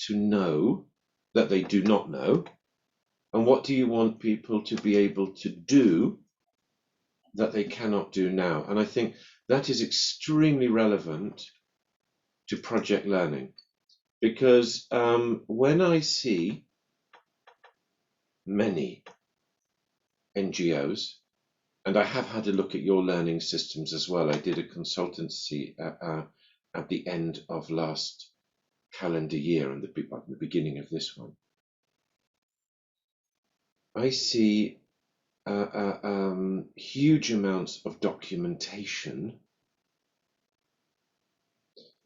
to know that they do not know? And what do you want people to be able to do that they cannot do now? And I think that is extremely relevant to project learning, because when I see many NGOs, and I have had a look at your learning systems as well. I did a consultancy at the end of last calendar year and the beginning of this one. I see huge amounts of documentation,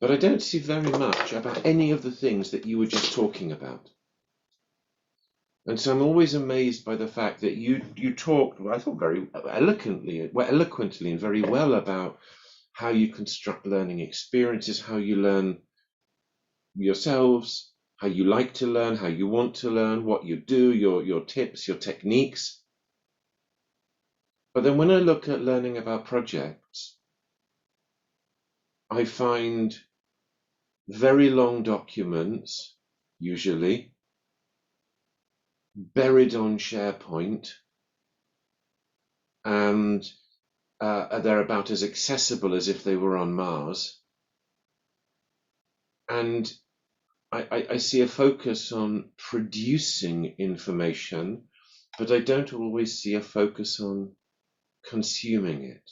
but I don't see very much about any of the things that you were just talking about. And so I'm always amazed by the fact that you talked, I thought, very eloquently and very well about how you construct learning experiences, how you learn yourselves, how you like to learn, how you want to learn, what you do, your tips, your techniques. But then when I look at learning about projects, I find very long documents, usually, buried on SharePoint, and they're about as accessible as if they were on Mars. And I see a focus on producing information, but I don't always see a focus on consuming it.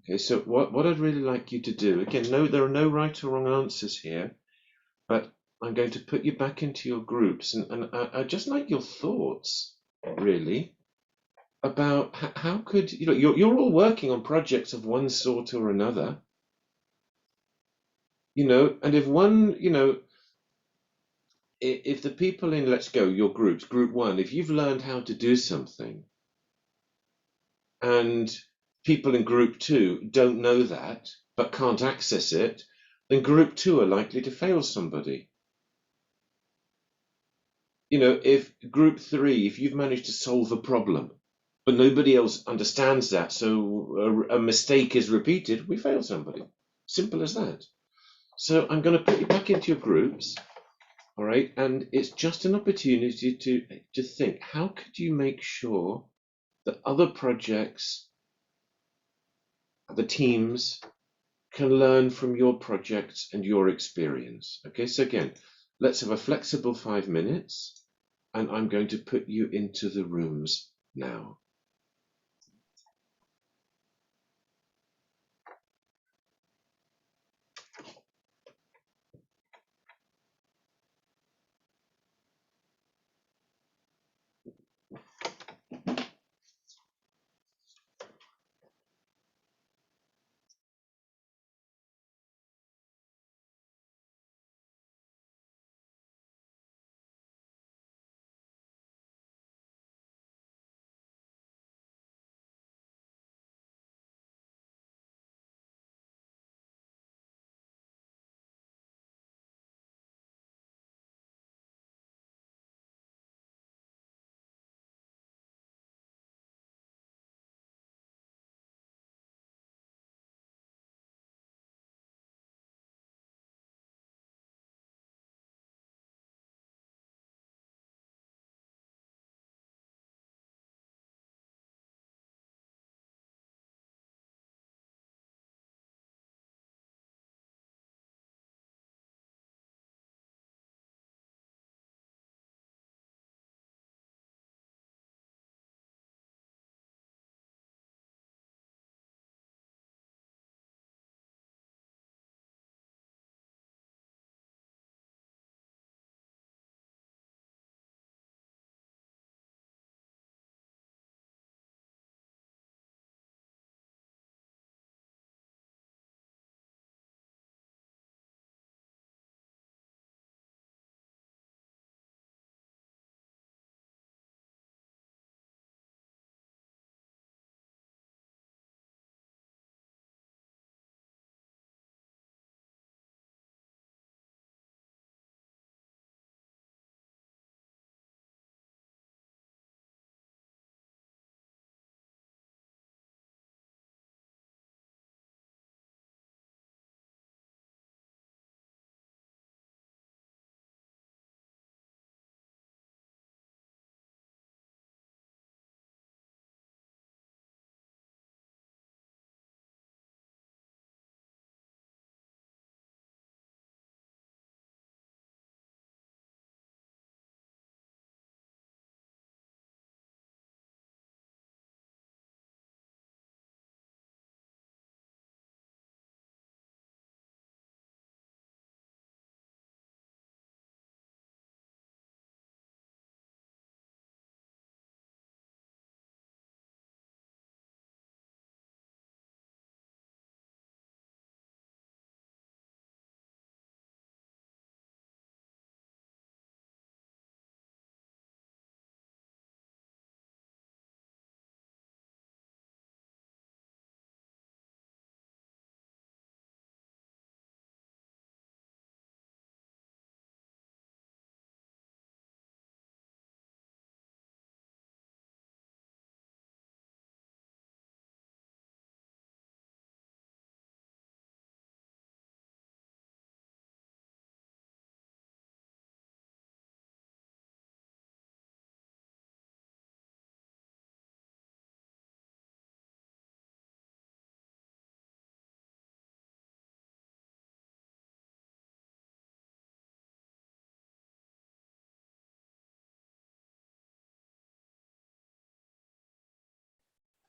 Okay, so what I'd really like you to do, again, no, there are no right or wrong answers here, but I'm going to put you back into your groups, and I'd just like your thoughts, really, about how could, you're all working on projects of one sort or another, and if one, if the people in Let's Go, your groups, group one, if you've learned how to do something, and people in group two don't know that, but can't access it, then group two are likely to fail somebody. If group three, if you've managed to solve a problem, but nobody else understands that, so a mistake is repeated, we fail somebody. Simple as that. So I'm going to put you back into your groups, all right? And it's just an opportunity to think, how could you make sure that other projects, the teams, can learn from your projects and your experience? Okay, so again, let's have a flexible 5 minutes, and I'm going to put you into the rooms now.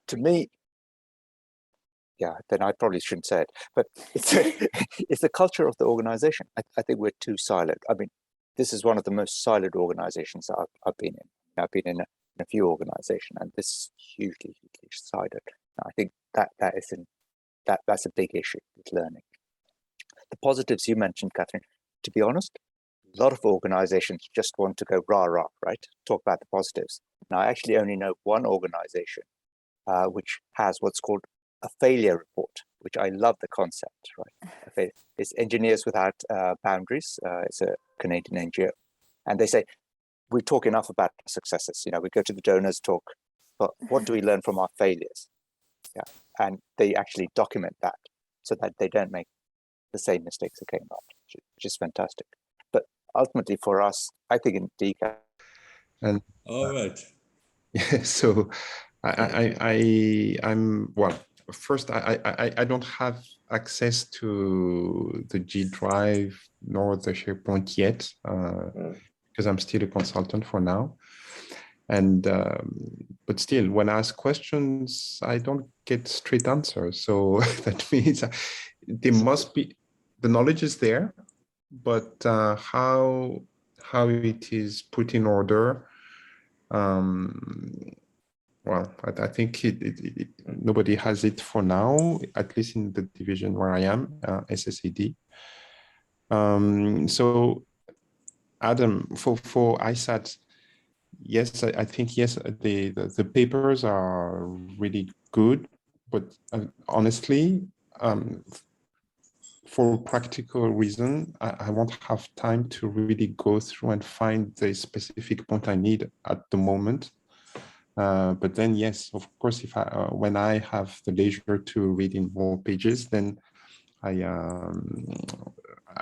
to me, yeah, then I probably shouldn't say it, but it's the culture of the organization. I think we're too siloed. I mean, this is one of the most siloed organizations I've been in. I've been in a few organizations, and this is hugely siloed. I think that's a big issue with learning. The positives you mentioned, Catherine, to be honest, a lot of organizations just want to go rah, right? Talk about the positives. Now, I actually only know one organization which has what's called a failure report, which I love the concept, right? It's Engineers Without Boundaries. It's a Canadian NGO. And they say, we talk enough about successes. We go to the donors, talk, but what do we learn from our failures? Yeah. And they actually document that so that they don't make the same mistakes again, which is fantastic. But ultimately for us, I think in DCAT. And all right. Yeah, so I'm well. First, I don't have access to the G Drive nor the SharePoint yet because I'm still a consultant for now. And but still, when I ask questions, I don't get straight answers. So that means there must be, the knowledge is there, but how it is put in order. Well, I think nobody has it for now, at least in the division where I am, SSAD. So, Adam, for ISAT, yes, I think, yes, the papers are really good, but honestly, for practical reason, I won't have time to really go through and find the specific point I need at the moment. But then, yes, of course, if when I have the leisure to read in more pages, then I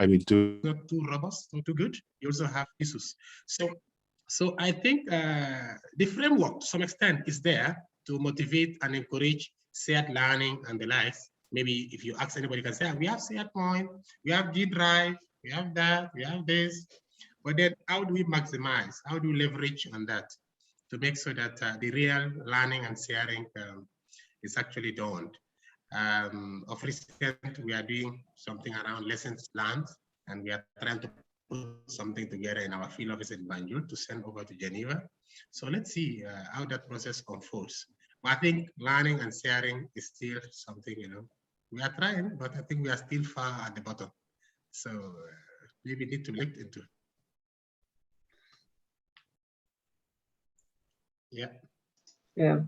will do. Not too robust, not too good. You also have issues. So I think the framework, to some extent, is there to motivate and encourage shared learning and the likes. Maybe if you ask anybody, you can say, we have SharePoint, we have G Drive, we have that, we have this. But then how do we maximize? How do we leverage on that to make sure that the real learning and sharing is actually done? Of recent, we are doing something around lessons learned, and we are trying to put something together in our field office in Banjul to send over to Geneva. So let's see how that process unfolds. But I think learning and sharing is still something, we are trying, but I think we are still far at the bottom. So maybe need to look into it. Yeah. Yeah.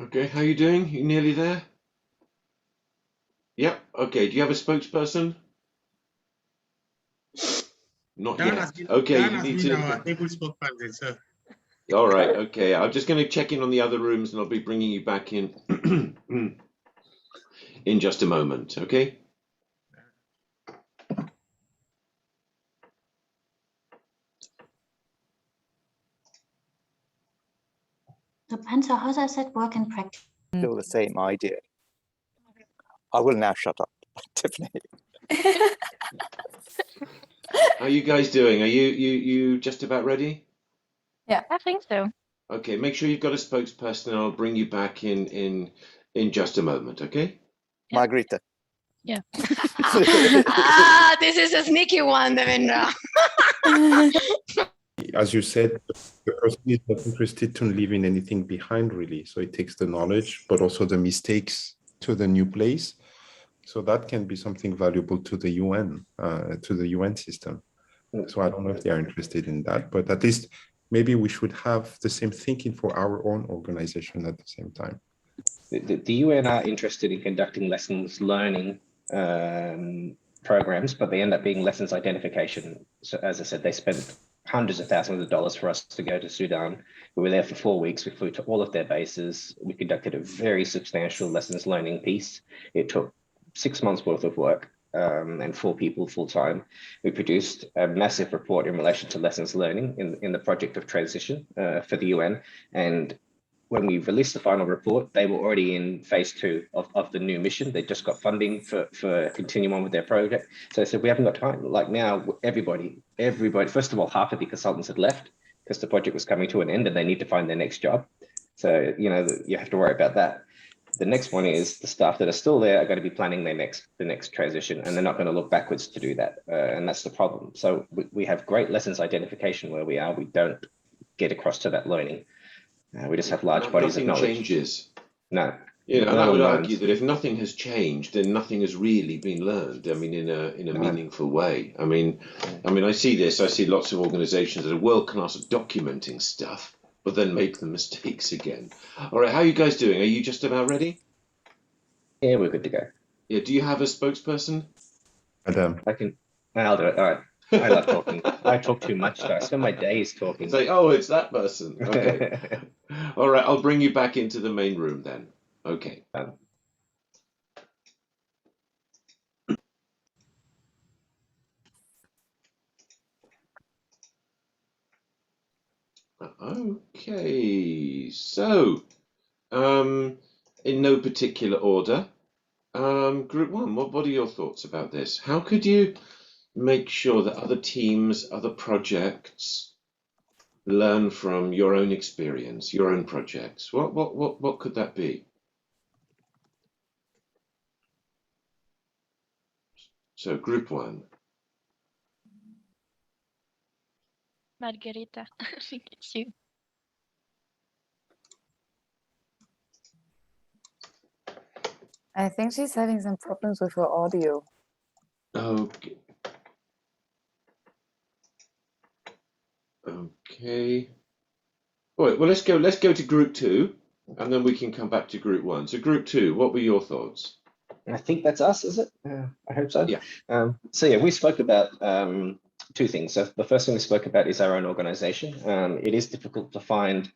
Okay, how are you doing? You nearly there? Yep. Okay. Do you have a spokesperson? Not yet. Okay, you need to. Our able spokesperson, so. All right. Okay. I'm just going to check in on the other rooms, and I'll be bringing you back in in just a moment. Okay. So, Panzer, how does that work in practice? Still the same idea. I will now shut up, Tiffany. How are you guys doing? Are you just about ready? Yeah, I think so. Okay, make sure you've got a spokesperson, and I'll bring you back in just a moment. Okay. Yeah. Margarita. Yeah. This is a sneaky one, Devendra. As you said, the person is not interested to leaving anything behind, really. So it takes the knowledge, but also the mistakes to the new place. So that can be something valuable to the UN system. So I don't know if they are interested in that, but at least maybe we should have the same thinking for our own organization at the same time. The UN are interested in conducting lessons learning programs, but they end up being lessons identification. So as I said, they spent hundreds of thousands of dollars for us to go to Sudan. We were there for 4 weeks. We flew to all of their bases. We conducted a very substantial lessons learning piece. It took 6 months worth of work and 4 people full time. We produced a massive report in relation to lessons learning in the project of transition for the UN. And when we released the final report, they were already in phase 2 of the new mission. They just got funding for continuing on with their project. So they said, we haven't got time. Like now, everybody, first of all, half of the consultants had left because the project was coming to an end and they need to find their next job. So, you know, you have to worry about that. The next one is the staff that are still there are going to be planning the next transition, and they're not going to look backwards to do that. And that's the problem. So we have great lessons identification where we are. We don't get across to that learning. We just have large bodies of knowledge. Nothing changes. No. You know, and I would argue that if nothing has changed, then nothing has really been learned. I mean, in a meaningful way. I mean, I see this. I see lots of organisations that are world class at documenting stuff, but then make the mistakes again. All right, how are you guys doing? Are you just about ready? Yeah, we're good to go. Yeah. Do you have a spokesperson? Adam. I'll do it. All right. I love talking. I talk too much, though. I spend my days talking. It's like, oh, it's that person. Okay. All right, I'll bring you back into the main room then. Okay. Okay, so in no particular order, group one, what are your thoughts about this? How could you make sure that other teams, other projects learn from your own experience, your own projects? What could that be? So group one. Margarita, I think it's you. I think she's having some problems with her audio. Okay. Okay. All right, well, let's go to group two, and then we can come back to group one. So group two, what were your thoughts? I think that's us, is it? I hope so. Yeah. So yeah, we spoke about two things. So the first thing we spoke about is our own organization. It is difficult to find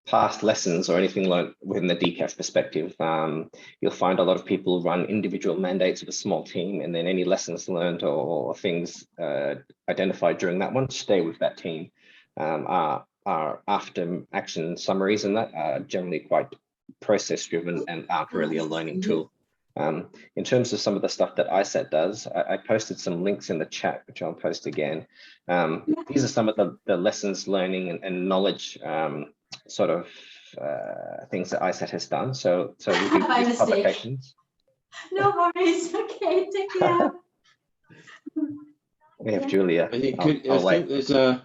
past lessons or anything like within the DCAF perspective. You'll find a lot of people run individual mandates of a small team, and then any lessons learned or things identified during that one stay with that team. Our after action summaries and that are generally quite process driven and aren't really a learning tool. In terms of some of the stuff that ISAT does, I posted some links in the chat, which I'll post again. These are some of the lessons learning and knowledge sort of things that ISAT has done. So we do these publications. No worries. Okay, take care. We have Julia. I think there's a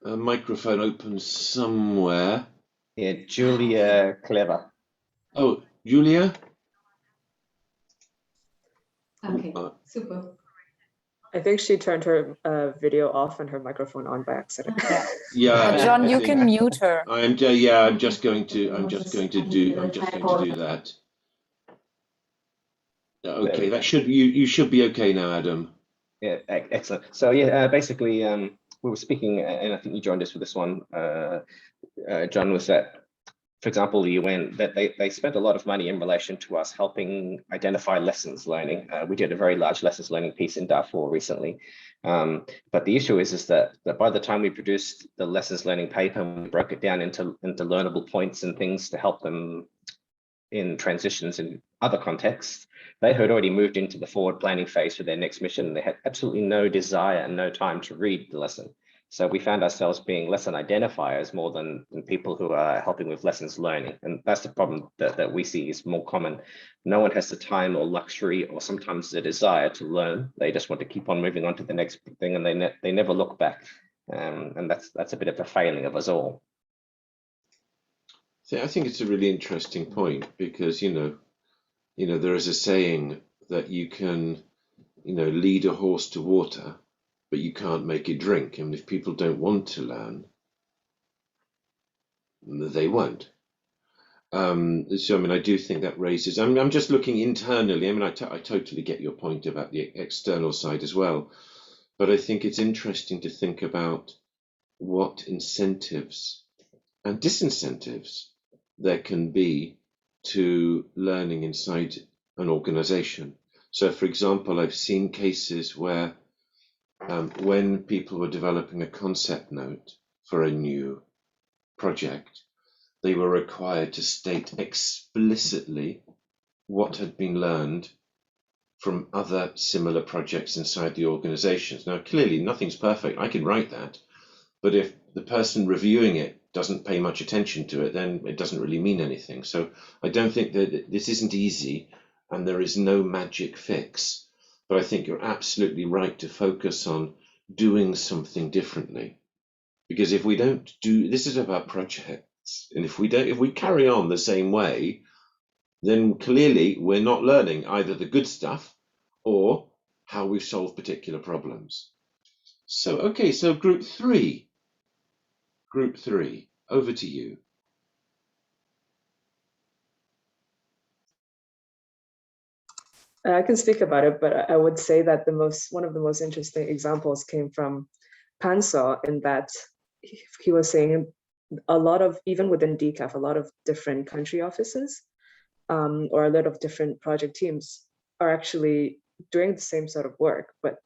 microphone open somewhere. Yeah, Julia Clever. Oh, Julia? Okay, super. I think she turned her video off and her microphone on by accident. Yeah. John, you can mute her. I'm just going to do that. Okay, that you should be okay now, Adam. Yeah, excellent. So yeah, basically, we were speaking, and I think you joined us for this one, John, was that, for example, the UN, that they spent a lot of money in relation to us helping identify lessons learning. We did a very large lessons learning piece in Darfur recently. But the issue is that by the time we produced the lessons learning paper, and we broke it down into learnable points and things to help them in transitions in other contexts, they had already moved into the forward planning phase for their next mission. And they had absolutely no desire and no time to read the lesson. So we found ourselves being lesson identifiers more than people who are helping with lessons learning. And that's the problem that we see is more common. No one has the time or luxury or sometimes the desire to learn. They just want to keep on moving on to the next thing, and they never look back. And that's a bit of a failing of us all. So I think it's a really interesting point because, you know, there is a saying that you can, lead a horse to water, but you can't make it drink. And if people don't want to learn, they won't. So, I mean, I do think that raises, I'm just looking internally. I mean, I totally get your point about the external side as well. But I think it's interesting to think about what incentives and disincentives there can be to learning inside an organization. So, for example, I've seen cases where when people were developing a concept note for a new project, they were required to state explicitly what had been learned from other similar projects inside the organizations. Now, clearly, nothing's perfect. I can write that. But if the person reviewing it doesn't pay much attention to it, then it doesn't really mean anything. So I don't think that this isn't easy and there is no magic fix. But I think you're absolutely right to focus on doing something differently. Because if we don't do, this is about projects, and if we carry on the same way, then clearly we're not learning either the good stuff or how we've solved particular problems. So, okay, so group three, over to you. I can speak about it, but I would say that one of the most interesting examples came from Panso, in that he was saying a lot of, even within DCAF, a lot of different country offices or a lot of different project teams are actually doing the same sort of work. But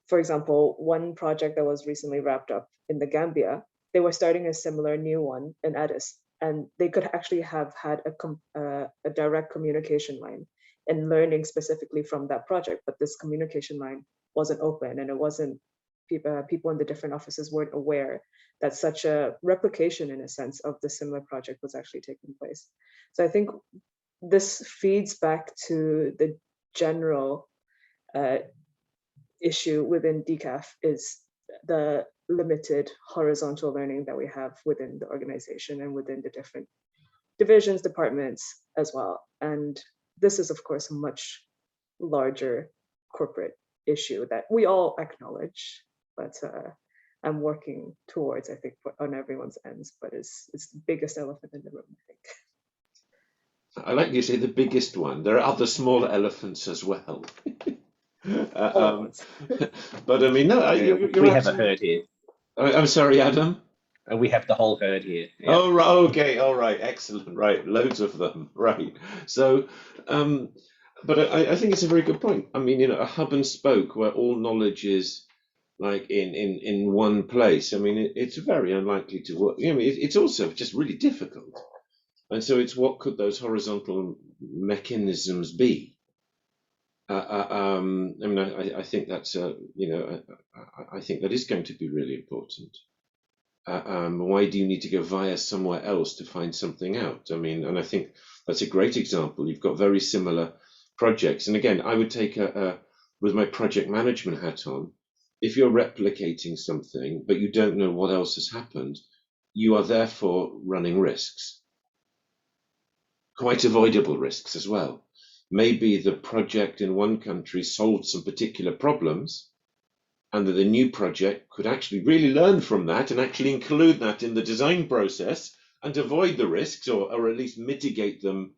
for example, one project that was recently wrapped up in the Gambia, they were starting a similar new one in Addis, and they could actually have had a direct communication line and learning specifically from that project, but this communication line wasn't open, and it wasn't, people in the different offices weren't aware that such a replication, in a sense, of the similar project was actually taking place. So I think this feeds back to the general issue within DCAF, is the limited horizontal learning that we have within the organization and within the different divisions, departments as well. And this is, of course, a much larger corporate issue that we all acknowledge, but I'm working towards, I think, on everyone's ends, but it's the biggest elephant in the room, I think. I like you say the biggest one. There are other smaller elephants as well. But I mean, no, we have a herd here. I'm sorry, Adam. We have the whole herd here. Yeah. Oh, right. Okay. All right. Excellent. Right. Loads of them. Right. So, but I think it's a very good point. I mean, a hub and spoke where all knowledge is like in one place. I mean, it's very unlikely to work. It's also just really difficult. And so it's what could those horizontal mechanisms be? I mean, I think that's I think that is going to be really important. Why do you need to go via somewhere else to find something out? I mean, and I think that's a great example. You've got very similar projects, and again, I would take with my project management hat on. If you're replicating something, but you don't know what else has happened, you are therefore running risks, quite avoidable risks as well. Maybe the project in one country solved some particular problems, and that the new project could actually really learn from that and actually include that in the design process and avoid the risks, or at least mitigate them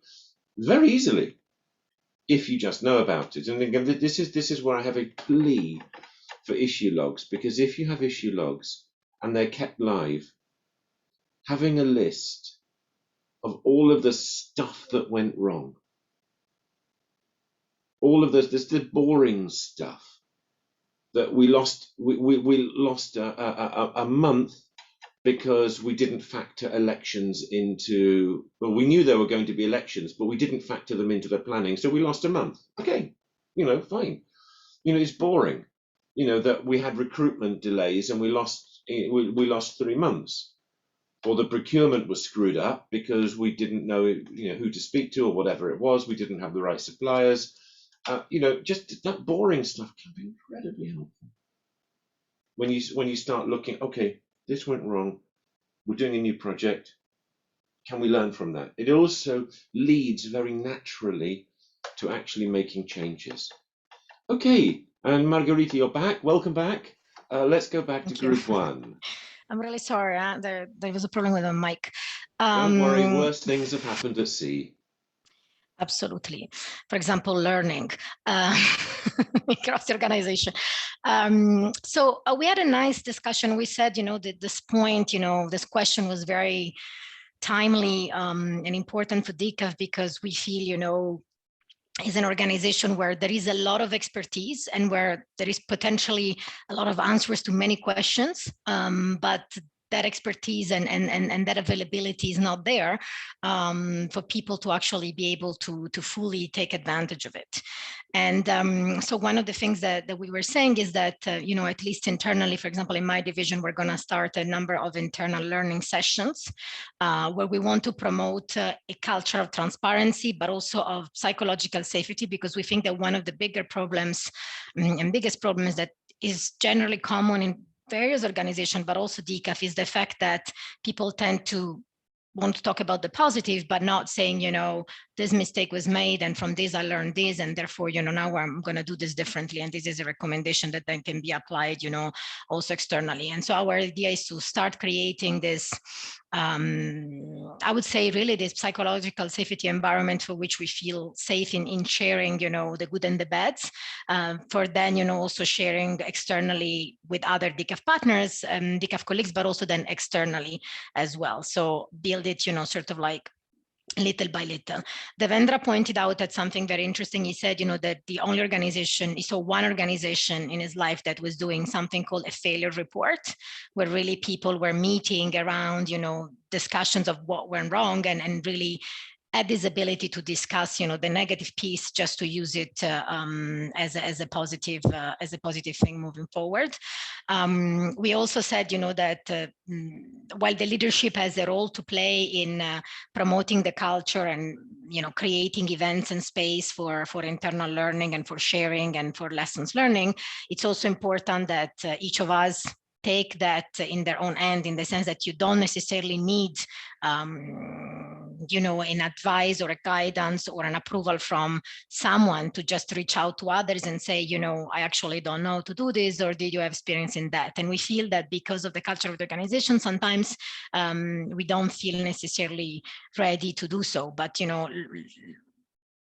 very easily if you just know about it. And again, this is where I have a plea for issue logs, because if you have issue logs and they're kept live, having a list of all of the stuff that went wrong, all of this the boring stuff that we lost a month because we didn't factor elections into, well, we knew there were going to be elections, but we didn't factor them into the planning, so we lost a month. Okay, fine. It's boring. That we had recruitment delays and we lost 3 months. Or the procurement was screwed up because we didn't know who to speak to, or whatever it was. We didn't have the right suppliers. Just that boring stuff can be incredibly helpful. When you start looking, okay, this went wrong. We're doing a new project. Can we learn from that? It also leads very naturally to actually making changes. Okay, and Margarita, you're back. Welcome back. Let's go back to group one. I'm really sorry. There was a problem with the mic. Don't worry, worse things have happened at sea. Absolutely. For example, learning across the organization. So we had a nice discussion. We said, that this point, this question was very timely and important for DCAF, because we feel, is an organization where there is a lot of expertise and where there is potentially a lot of answers to many questions, but that expertise and that availability is not there for people to actually be able to fully take advantage of it. And so one of the things that we were saying is that, you know, at least internally, for example, in my division, we're going to start a number of internal learning sessions where we want to promote a culture of transparency, but also of psychological safety, because we think that one of the bigger problems and biggest problems that is generally common in various organizations, but also DCAF, is the fact that people tend to want to talk about the positive, but not saying, you know, this mistake was made and from this I learned this, and therefore, you know, now I'm going to do this differently, and this is a recommendation that then can be applied, you know, also externally. And so our idea is to start creating this, I would say really this psychological safety environment for which we feel safe in sharing, you know, the good and the bads, for then, you know, also sharing externally with other DCAF partners, DCAF colleagues, but also then externally as well. So build it, you know, sort of like little by little. Devendra pointed out that something very interesting. He said, you know, that the only organization, he saw one organization in his life that was doing something called a failure report, where really people were meeting around, you know, discussions of what went wrong, and really had this ability to discuss, you know, the negative piece, just to use it as a positive thing moving forward. We also said, you know, that while the leadership has a role to play in promoting the culture and, you know, creating events and space for internal learning and for sharing and for lessons learning, it's also important that each of us take that in their own hand, in the sense that you don't necessarily need you know, an advice or a guidance or an approval from someone to just reach out to others and say, you know, I actually don't know how to do this, or did you have experience in that? And we feel that because of the culture of the organization, sometimes we don't feel necessarily ready to do so. But, you know,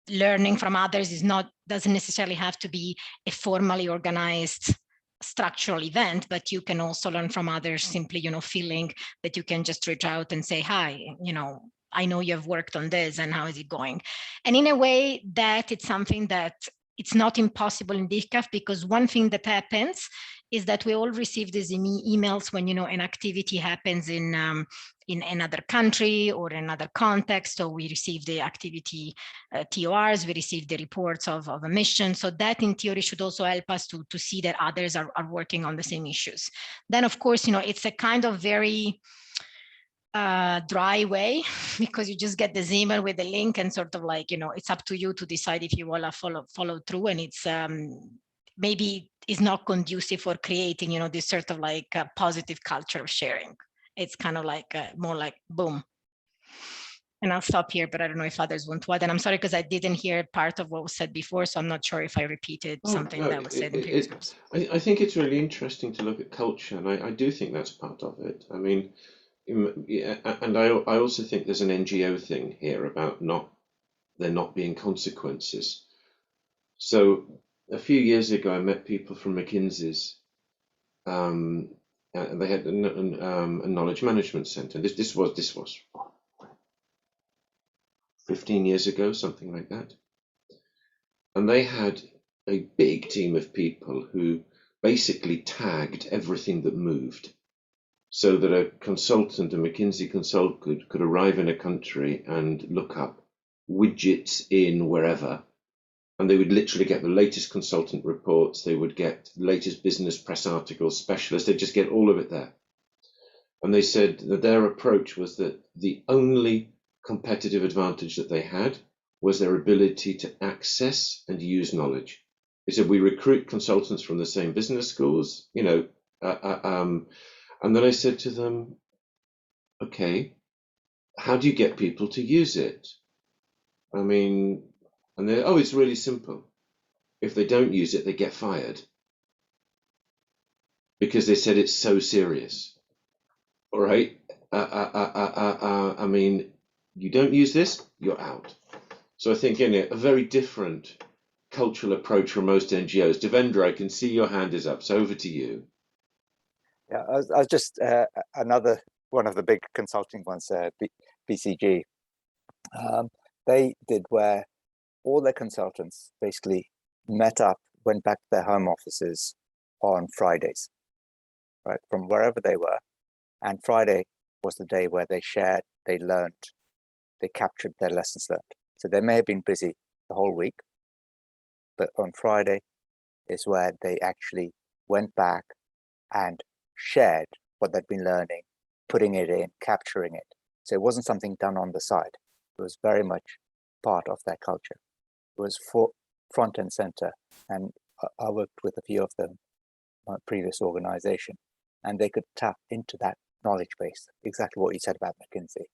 learning from others doesn't necessarily have to be a formally organized structural event, but you can also learn from others simply, you know, feeling that you can just reach out and say, hi, you know, I know you've worked on this, and how is it going? And in a way that it's something that it's not impossible in DCAF, because one thing that happens is that we all receive these emails when, you know, an activity happens in another country or another context, or we receive the activity TORs, we receive the reports of a mission. So that in theory should also help us to see that others are working on the same issues. Then of course, you know, it's a kind of very dry way, because you just get this email with the link and sort of like, you know, it's up to you to decide if you want to follow through. And it's maybe is not conducive for creating, you know, this sort of like positive culture of sharing. It's kind of like more like boom. And I'll stop here, but I don't know if others want to add. And I'm sorry, because I didn't hear part of what was said before, so I'm not sure if I repeated something that was said in previous groups. I think it's really interesting to look at culture, and I do think that's part of it. I mean, yeah, and I also think there's an NGO thing here about there not being consequences. So a few years ago, I met people from McKinsey's, and they had a knowledge management center. This was 15 years ago, something like that. And they had a big team of people who basically tagged everything that moved, so that a consultant, a McKinsey consultant, could arrive in a country and look up widgets in wherever, and they would literally get the latest consultant reports, they would get latest business press articles, specialists, they'd just get all of it there. And they said that their approach was that the only competitive advantage that they had was their ability to access and use knowledge. They said, we recruit consultants from the same business schools, you know, and then I said to them, okay, how do you get people to use it? I mean, and they're, oh, it's really simple. If they don't use it, they get fired. Because they said it's so serious. All right. I mean, you don't use this, you're out. So I think in it, a very different cultural approach from most NGOs. Devendra, I can see your hand is up. So over to you. Yeah, I was just another one of the big consulting ones, BCG. They did where all their consultants basically met up, went back to their home offices on Fridays, right, from wherever they were. And Friday was the day where they shared, they learned, they captured their lessons learned. So they may have been busy the whole week, but on Friday is where they actually went back and shared what they'd been learning, putting it in, capturing it. So it wasn't something done on the side. It was very much part of their culture. It was front and center. And I worked with a few of them, my previous organization, and they could tap into that knowledge base, exactly what you said about McKinsey.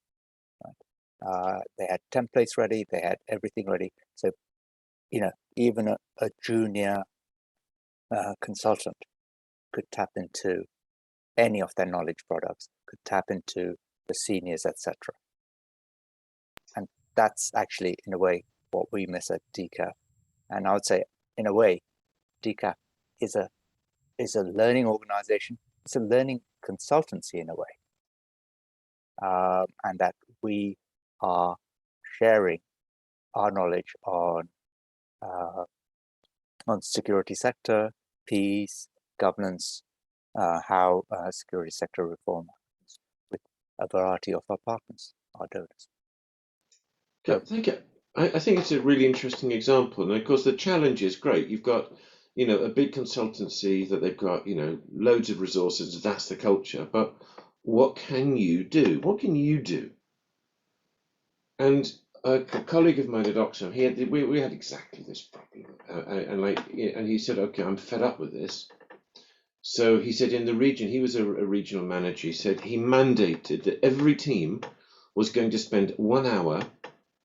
Right? They had templates ready, they had everything ready. So, even a junior consultant could tap into any of their knowledge products, could tap into the seniors, etc. And that's actually, in a way, what we miss at DCAP. And I would say, in a way, DCAP is a learning organization. It's a learning consultancy in a way, and that we are sharing our knowledge on security sector, peace, governance, how security sector reform with a variety of our partners, our donors. I think it's a really interesting example, and of course the challenge is great. You've got, a big consultancy that they've got, loads of resources. That's the culture. But what can you do? What can you do? And a colleague of mine at Oxfam, we had exactly this problem, and he said, "Okay, I'm fed up with this." So he said, in the region, he was a regional manager. He said he mandated that every team was going to spend 1 hour.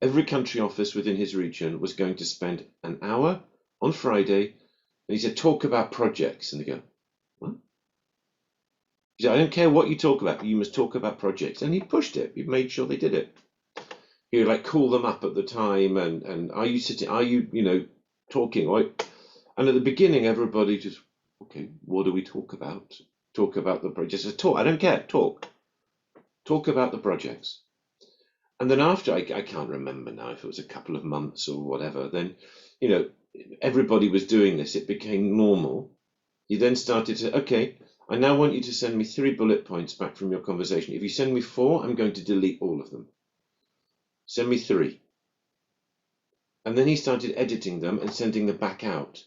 Every country office within his region was going to spend an hour on Friday, and he said, talk about projects. And they go, what? He said, I don't care what you talk about, you must talk about projects. And he pushed it. He made sure they did it. He would call them up at the time, and are you sitting? Are you talking? Right? And at the beginning, everybody just, okay, what do we talk about? Talk about the projects. Talk. I don't care. Talk about the projects. And then after, I can't remember now if it was a couple of months or whatever, then, everybody was doing this. It became normal. He then started to say, okay, I now want you to send me 3 bullet points back from your conversation. If you send me 4, I'm going to delete all of them. Send me 3. And then he started editing them and sending them back out.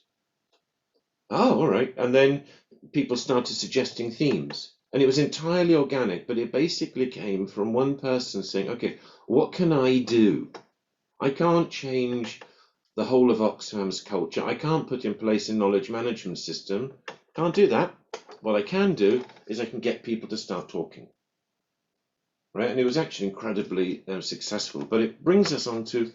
Oh, all right. And then people started suggesting themes. And it was entirely organic, but it basically came from one person saying, okay, what can I do? I can't change the whole of Oxfam's culture. I can't put in place a knowledge management system. Can't do that. What I can do is I can get people to start talking. Right? And it was actually incredibly successful. But it brings us on to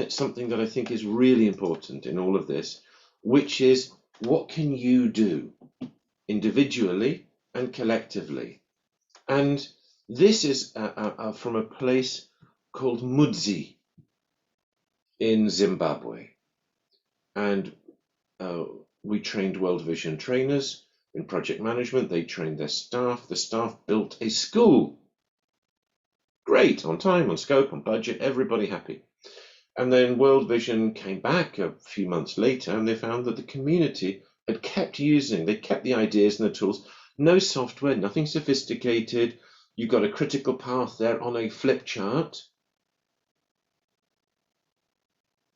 something that I think is really important in all of this, which is what can you do individually and collectively? And this is from a place called Mudzi in Zimbabwe. And we trained World Vision trainers in project management. They trained their staff. The staff built a school. Great, on time, on scope, on budget, everybody happy. And then World Vision came back a few months later, and they found that the community had kept they kept the ideas and the tools. No software, nothing sophisticated. You've got a critical path there on a flip chart.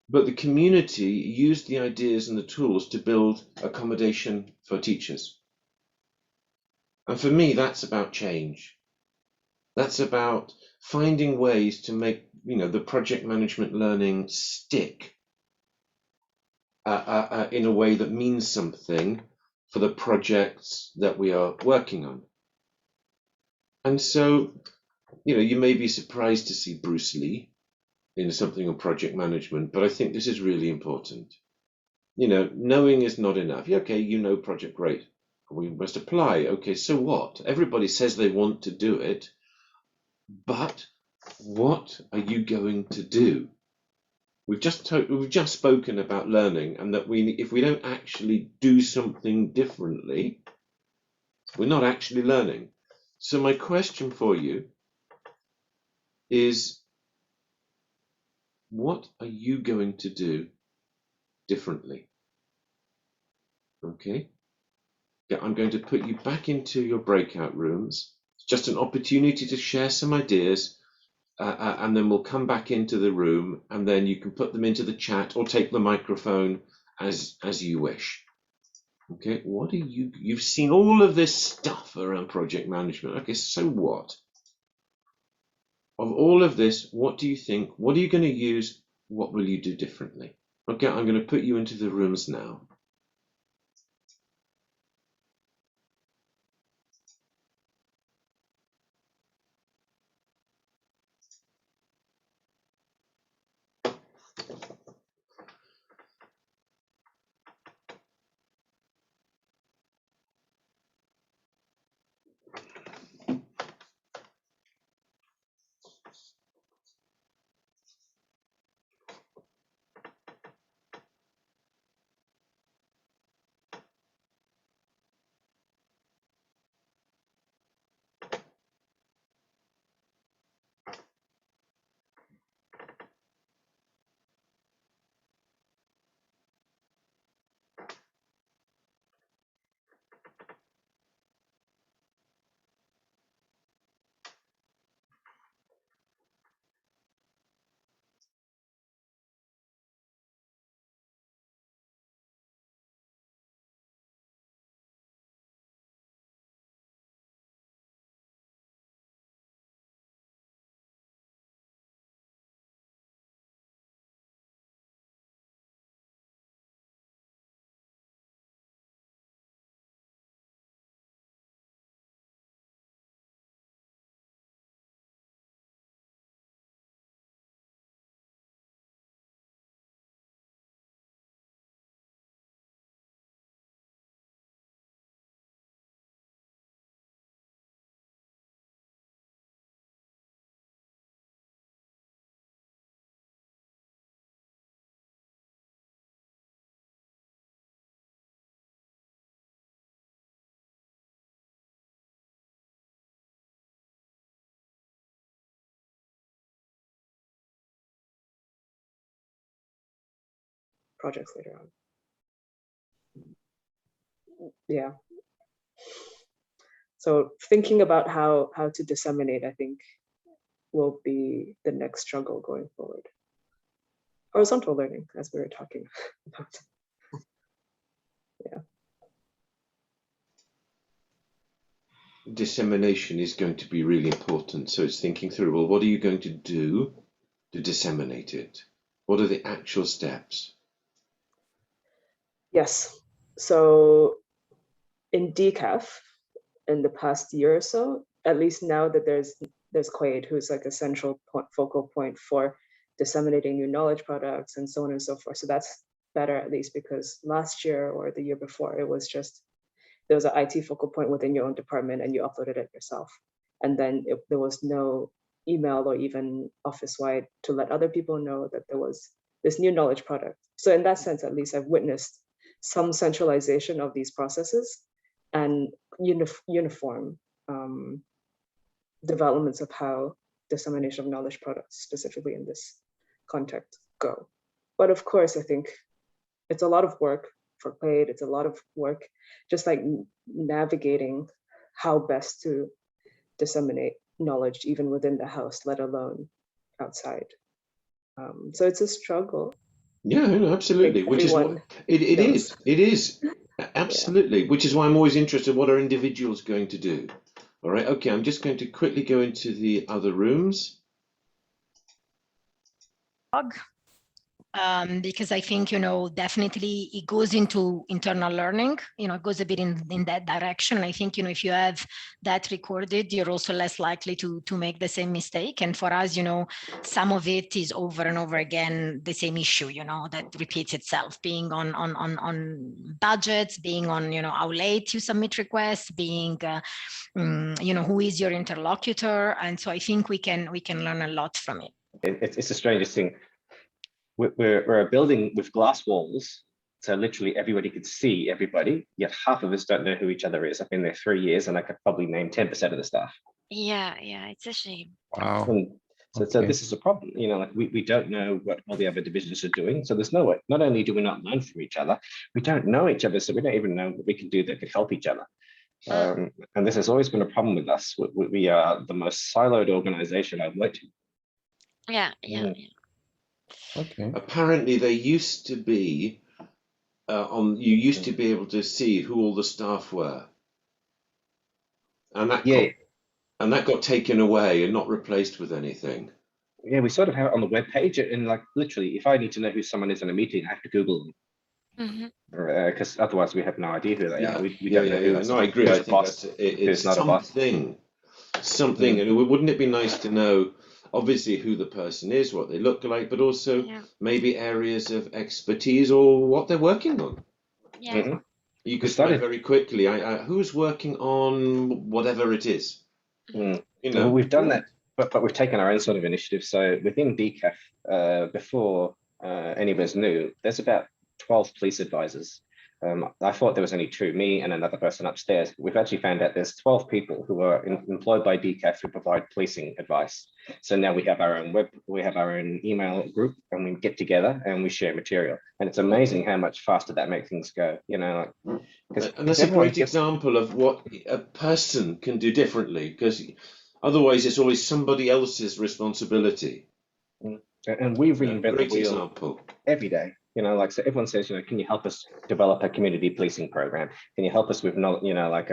But the community used the ideas and the tools to build accommodation for teachers. And for me, that's about change. That's about finding ways to make, the project management learning stick in a way that means something for the projects that we are working on. And so, you may be surprised to see Bruce Lee in something on project management, but I think this is really important. Knowing is not enough. Yeah, okay, project, great. We must apply. Okay, so what? Everybody says they want to do it, but what are you going to do? We've just spoken about learning, and that if we don't actually do something differently, we're not actually learning. So my question for you is, what are you going to do differently? Okay. Yeah, I'm going to put you back into your breakout rooms. It's just an opportunity to share some ideas, and then we'll come back into the room, and then you can put them into the chat or take the microphone as you wish. Okay, what do you've seen all of this stuff around project management. Okay, so what? Of all of this, what do you think? What are you going to use? What will you do differently? Okay, I'm going to put you into the rooms now. Projects later on. Yeah. So thinking about how to disseminate, I think, will be the next struggle going forward. Horizontal learning, as we were talking about. Yeah. Dissemination is going to be really important. So it's thinking through, well, what are you going to do to disseminate it? What are the actual steps? Yes. So in DCAF, in the past year or so, at least now that there's Quaid, who's like a central focal point for disseminating new knowledge products and so on and so forth. So that's better, at least, because last year or the year before, it was just, there was an IT focal point within your own department and you uploaded it yourself. And then there was no email or even office-wide to let other people know that there was this new knowledge product. So in that sense, at least, I've witnessed some centralization of these processes and uniform developments of how dissemination of knowledge products, specifically in this context, go. But of course, I think it's a lot of work for Quaid. It's a lot of work just like navigating how best to disseminate knowledge even within the house, let alone outside. So it's a struggle. Yeah, no, absolutely. Which is what it is. It is. Absolutely. Yeah. Which is why I'm always interested, what are individuals going to do? All right. Okay, I'm just going to quickly go into the other rooms. Because I think, definitely it goes into internal learning, it goes a bit in that direction. I think, if you have that recorded, you're also less likely to make the same mistake. And for us, some of it is over and over again, the same issue, that repeats itself, being on budgets, being on, how late you submit requests, being, who is your interlocutor. And so I think we can learn a lot from it. It's the strangest thing. We're a building with glass walls, so literally everybody could see everybody, yet half of us don't know who each other is. I've been there 3 years and I could probably name 10% of the staff. Yeah, it's a shame. Wow. And so this is a problem, like we don't know what all the other divisions are doing. So there's no way, not only do we not learn from each other, we don't know each other, so we don't even know what we can do that could help each other. And this has always been a problem with us. We are the most siloed organization I've worked in. Yeah. Okay. Apparently, there used to be you used to be able to see who all the staff were, and that got taken away and not replaced with anything. Yeah, we sort of have it on the web page, and like literally, if I need to know who someone is in a meeting, I have to Google them, because otherwise we have no idea who they are. We don't know who. No, I agree. I think it's not something. Something, and wouldn't it be nice to know, obviously, who the person is, what they look like, but also maybe areas of expertise or what they're working on. Yeah. You could find very quickly who's working on whatever it is. You know, well, we've done that, but we've taken our own sort of initiative. So within DCAF, before any of us knew, there's about 12 police advisors. I thought there was only 2, me and another person upstairs. We've actually found out there's 12 people who are employed by DCAF who provide policing advice. So now we have our own email group, and we get together and we share material. And it's amazing how much faster that makes things go. You know, and that's a great example of what a person can do differently, because otherwise it's always somebody else's responsibility. And we reinvent the wheel example every day. You know, like, so everyone says, you know, can you help us develop a community policing program? Can you help us with, you know, like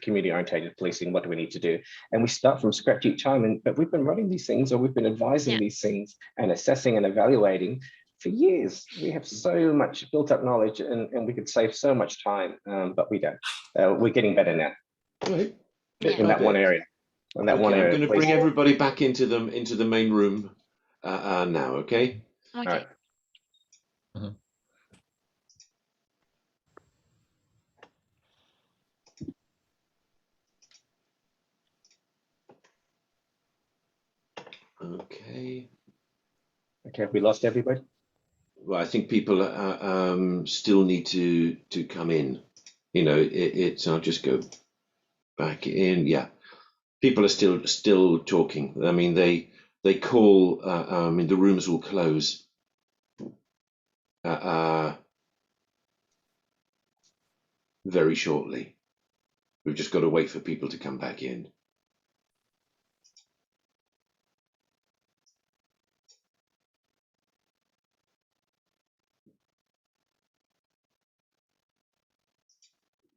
community oriented policing? What do we need to do? And we start from scratch each time. But we've been running these things, or we've been advising these things and assessing and evaluating for years. We have so much built up knowledge, and we could save so much time, but we don't. We're getting better now in that one area. In that one area. I'm going to bring everybody back into the main room now. Okay. All right. Okay. Have we lost everybody? Well, I think people still need to come in. You know, I'll just go back in. Yeah, people are still talking. I mean, they call. I mean, the rooms will close. Very shortly. We've just got to wait for people to come back in.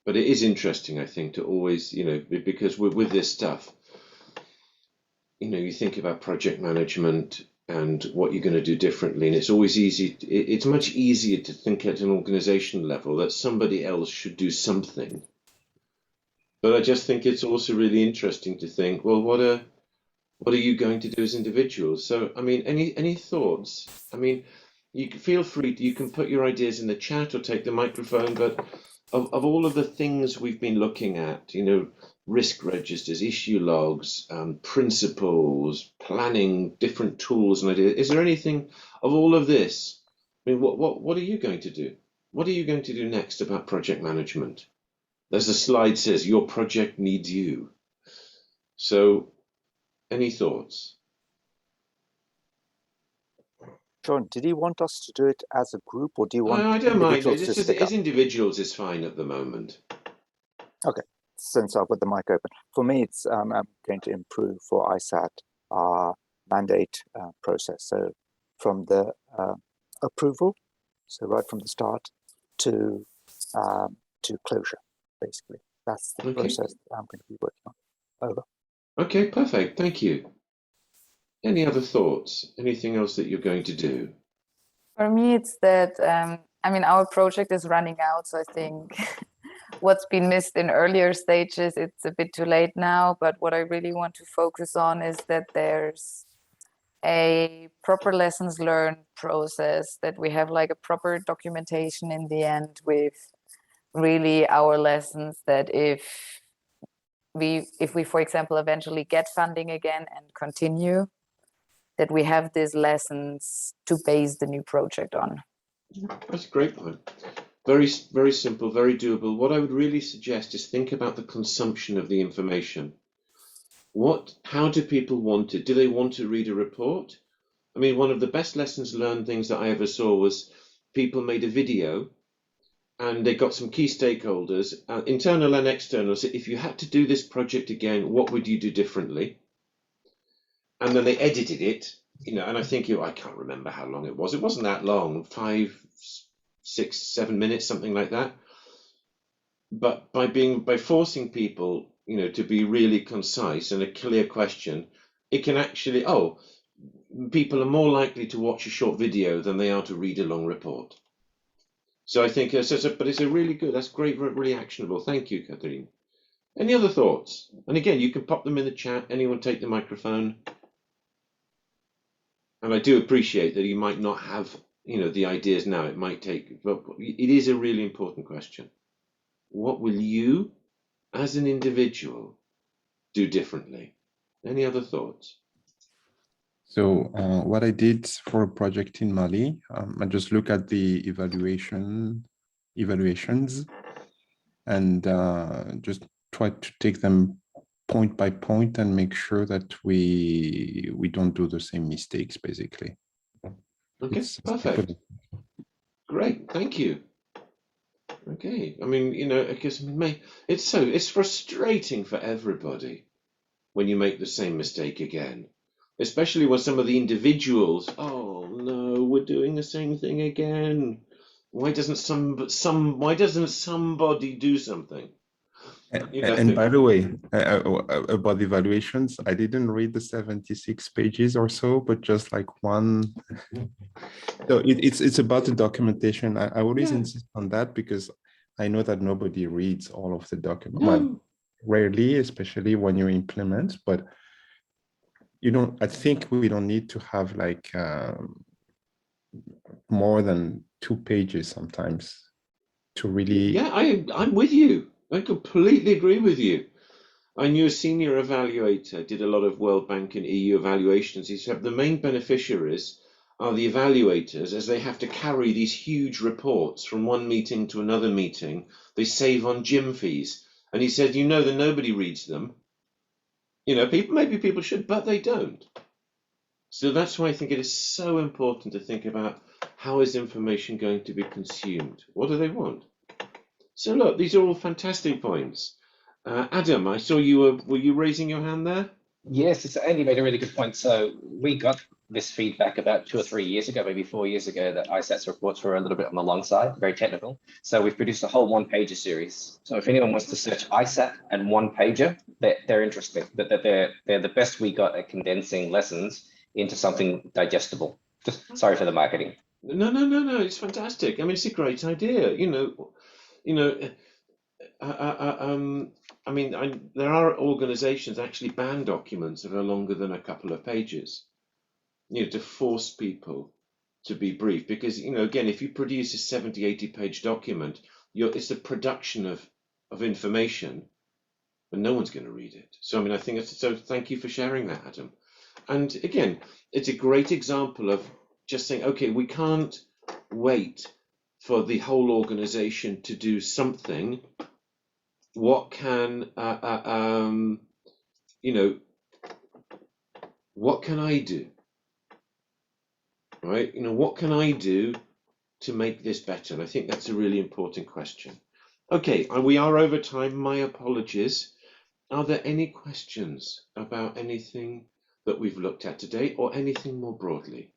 But it is interesting, I think, to always, you know, because with this stuff, you know, you think about project management and what you're going to do differently, and it's always easy. It's much easier to think at an organization level that somebody else should do something. But I just think it's also really interesting to think, well, what are you going to do as individuals? So, I mean, any thoughts? I mean, you can feel free. You can put your ideas in the chat or take the microphone. But of all of the things we've been looking at, you know, risk registers, issue logs, principles, planning, different tools and ideas. Is there anything of all of this? I mean, what are you going to do? What are you going to do next about project management? As the slide says, your project needs you. So, any thoughts? John, did he want us to do it as a group, or do you want I don't mind. individuals to stick up? As individuals is fine at the moment. Okay, since I've got the mic open. For me, it's I'm going to improve for ISAT our mandate process. So from the approval, so right from the start to closure, basically. That's the process that I'm going to be working on. Over. Okay, perfect. Thank you. Any other thoughts? Anything else that you're going to do? For me, it's that, I mean, our project is running out, so I think what's been missed in earlier stages, it's a bit too late now, but what I really want to focus on is that there's a proper lessons learned process, that we have like a proper documentation in the end with really our lessons, that if we, for example, eventually get funding again and continue, that we have these lessons to base the new project on. That's a great point. Very, very simple, very doable. What I would really suggest is think about the consumption of the information. How do people want it? Do they want to read a report? I mean, one of the best lessons learned things that I ever saw was people made a video and they got some key stakeholders, internal and external, said, if you had to do this project again, what would you do differently? And then they edited it, you know, and I think, I can't remember how long it was. It wasn't that long, 5-6 6, 7 minutes, something like that. But by forcing people, to be really concise and a clear question, it can actually, people are more likely to watch a short video than they are to read a long report. So I think, but it's a really good, that's great, really actionable. Thank you, Catherine. Any other thoughts? And again, you can pop them in the chat. Anyone take the microphone. And I do appreciate that you might not have, the ideas now. It might take, but it is a really important question. What will you, as an individual, do differently? Any other thoughts? So what I did for a project in Mali, I just look at the evaluations and just try to take them point by point and make sure that we don't do the same mistakes, basically. Okay, perfect. Great, thank you. Okay, I mean, because it's frustrating for everybody when you make the same mistake again, especially when some of the individuals, oh no, we're doing the same thing again. Why doesn't somebody do something? And by the way, about the evaluations, I didn't read the 76 pages or so, but just like one. So it's about the documentation. I always insist on that because I know that nobody reads all of the document. No. Well, rarely, especially when you implement, but I think we don't need to have like more than 2 pages sometimes to really. Yeah, I'm with you. I completely agree with you. I knew a senior evaluator did a lot of World Bank and EU evaluations. He said the main beneficiaries are the evaluators, as they have to carry these huge reports from one meeting to another meeting. They save on gym fees. And he said, that nobody reads them. Maybe people should, but they don't. So that's why I think it is so important to think about how is information going to be consumed? What do they want? So look, these are all fantastic points. Adam, I saw were you raising your hand there? Yes, it's Andy made a really good point. So we got this feedback about 2 or 3 years ago, maybe 4 years ago, that ISAT's reports were a little bit on the long side, very technical. So we've produced a whole one-pager series. So if anyone wants to search ISAT and one-pager, they're interesting. They're the best we got at condensing lessons into something digestible. Just sorry for the marketing. No, it's fantastic. I mean, it's a great idea. There are organizations actually ban documents that are longer than a couple of pages, to force people to be brief. Because, again, if you produce a 70, 80-page document, it's the production of information, but no one's going to read it. So, I think so. Thank you for sharing that, Adam. And again, it's a great example of just saying, okay, we can't wait for the whole organization to do something. What can what can I do? Right? What can I do to make this better? And I think that's a really important question. Okay, we are over time. My apologies. Are there any questions about anything that we've looked at today, or anything more broadly?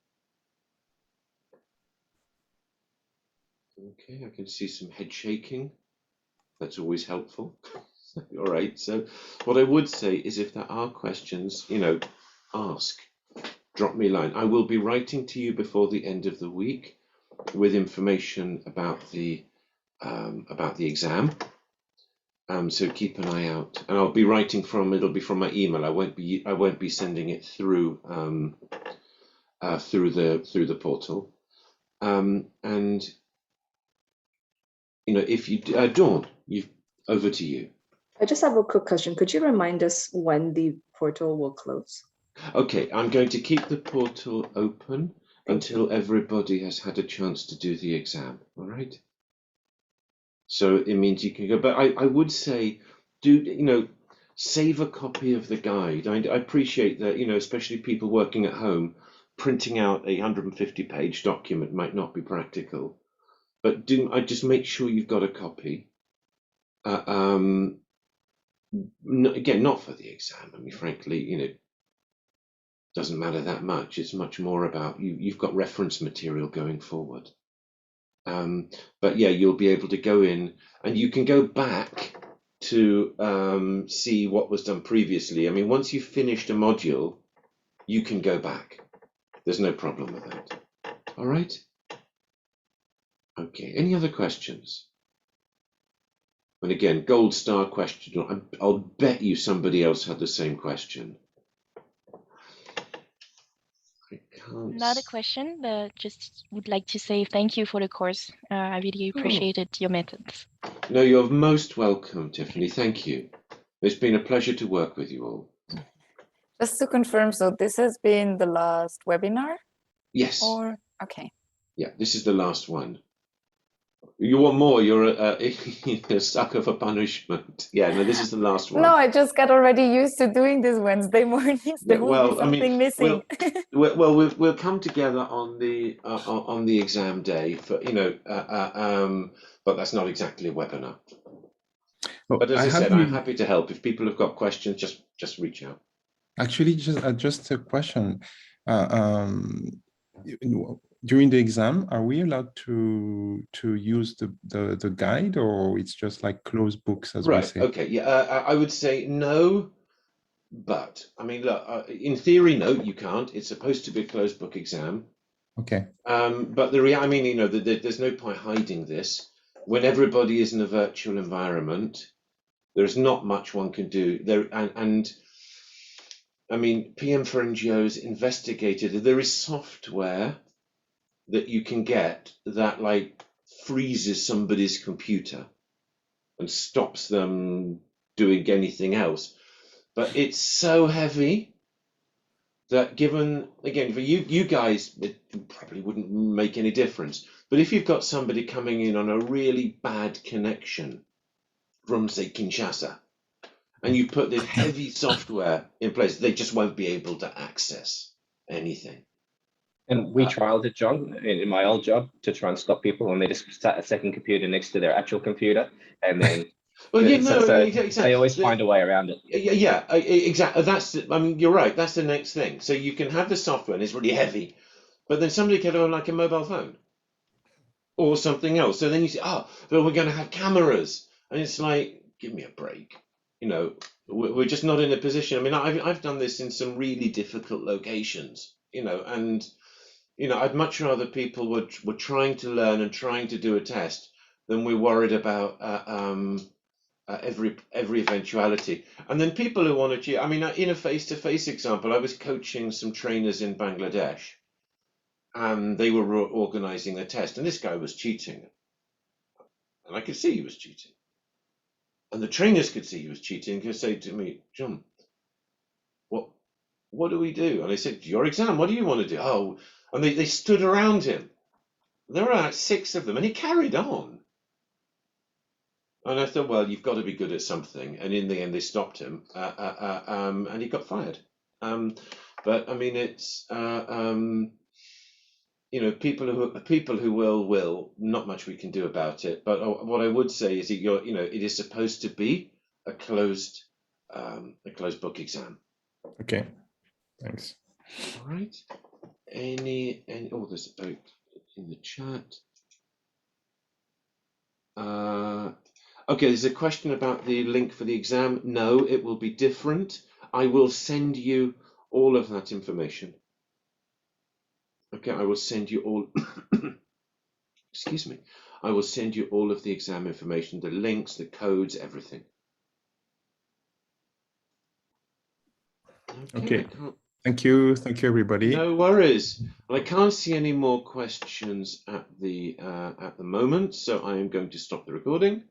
Okay, I can see some head shaking. That's always helpful. All right, so what I would say is, if there are questions, ask, drop me a line. I will be writing to you before the end of the week with information about the exam. So keep an eye out, and I'll be writing it'll be from my email. I won't be sending it through through the portal. And if you Dawn, over to you. I just have a quick question. Could you remind us when the portal will close? Okay, I'm going to keep the portal open until everybody has had a chance to do the exam. All right. So it means you can go, but I would say, save a copy of the guide. I appreciate that, especially people working at home, printing out a 150-page document might not be practical, but just make sure you've got a copy. Again, not for the exam. I mean, frankly, doesn't matter that much. It's much more about you've got reference material going forward. But yeah, you'll be able to go in and you can go back to see what was done previously. I mean, once you've finished a module, you can go back. There's no problem with that. All right. Okay. Any other questions? And again, gold star question. I'll bet you somebody else had the same question. Not a question, but just would like to say thank you for the course. I really appreciated your methods. No, you're most welcome, Tiffany. Thank you. It's been a pleasure to work with you all. Just to confirm, so this has been the last webinar? Yes. Or okay. Yeah, this is the last one. You want more? You're a sucker for punishment. Yeah, no, this is the last one. No, I just got already used to doing this Wednesday mornings. There will be something missing. We'll come together on the exam day for but that's not exactly a webinar. Oh, but as I said, I'm happy to help. If people have got questions, just reach out. Actually, just a question. During the exam, are we allowed to use the guide, or it's just like closed books, as we say? Okay. Yeah. I would say no, but I mean, look. In theory, no, you can't. It's supposed to be a closed book exam. Okay. But I mean, there's no point hiding this. When everybody is in a virtual environment, there's not much one can do there. And I mean, PM for NGOs investigated. There is software that you can get that like freezes somebody's computer and stops them doing anything else. But it's so heavy that given, again, for you guys, it probably wouldn't make any difference. But if you've got somebody coming in on a really bad connection from, say, Kinshasa, and you put this heavy software in place, they just won't be able to access anything. And we trialed it, John, in my old job to try and stop people when they just sat a second computer next to their actual computer, and then Exactly. They always find a way around it. Yeah, exactly. I mean, you're right. That's the next thing. So you can have the software and it's really heavy, but then somebody can have like a mobile phone or something else. So then you say, but we're going to have cameras, and it's like, give me a break. We're just not in a position. I mean, I've done this in some really difficult locations, and I'd much rather people were trying to learn and trying to do a test than we're worried about every eventuality. And then people who want to, I mean, in a face-to-face example, I was coaching some trainers in Bangladesh, and they were organizing a test, and this guy was cheating, and I could see he was cheating, and the trainers could see he was cheating. Because say to me, John, what do we do? And I said, your exam, what do you want to do? Oh, and they stood around him. There were like 6 of them, and he carried on. And I thought, well, you've got to be good at something. And in the end, they stopped him, and he got fired. But I mean, it's people who will. Not much we can do about it. But what I would say is, it is supposed to be a closed book exam. Okay, thanks. All right. There's a vote in the chat. Okay, there's a question about the link for the exam. No, it will be different. I will send you all of that information. Okay, I will send you all. Excuse me. I will send you all of the exam information, the links, the codes, everything. Okay. Thank you, everybody. No worries. Well, I can't see any more questions at the moment, so I am going to stop the recording.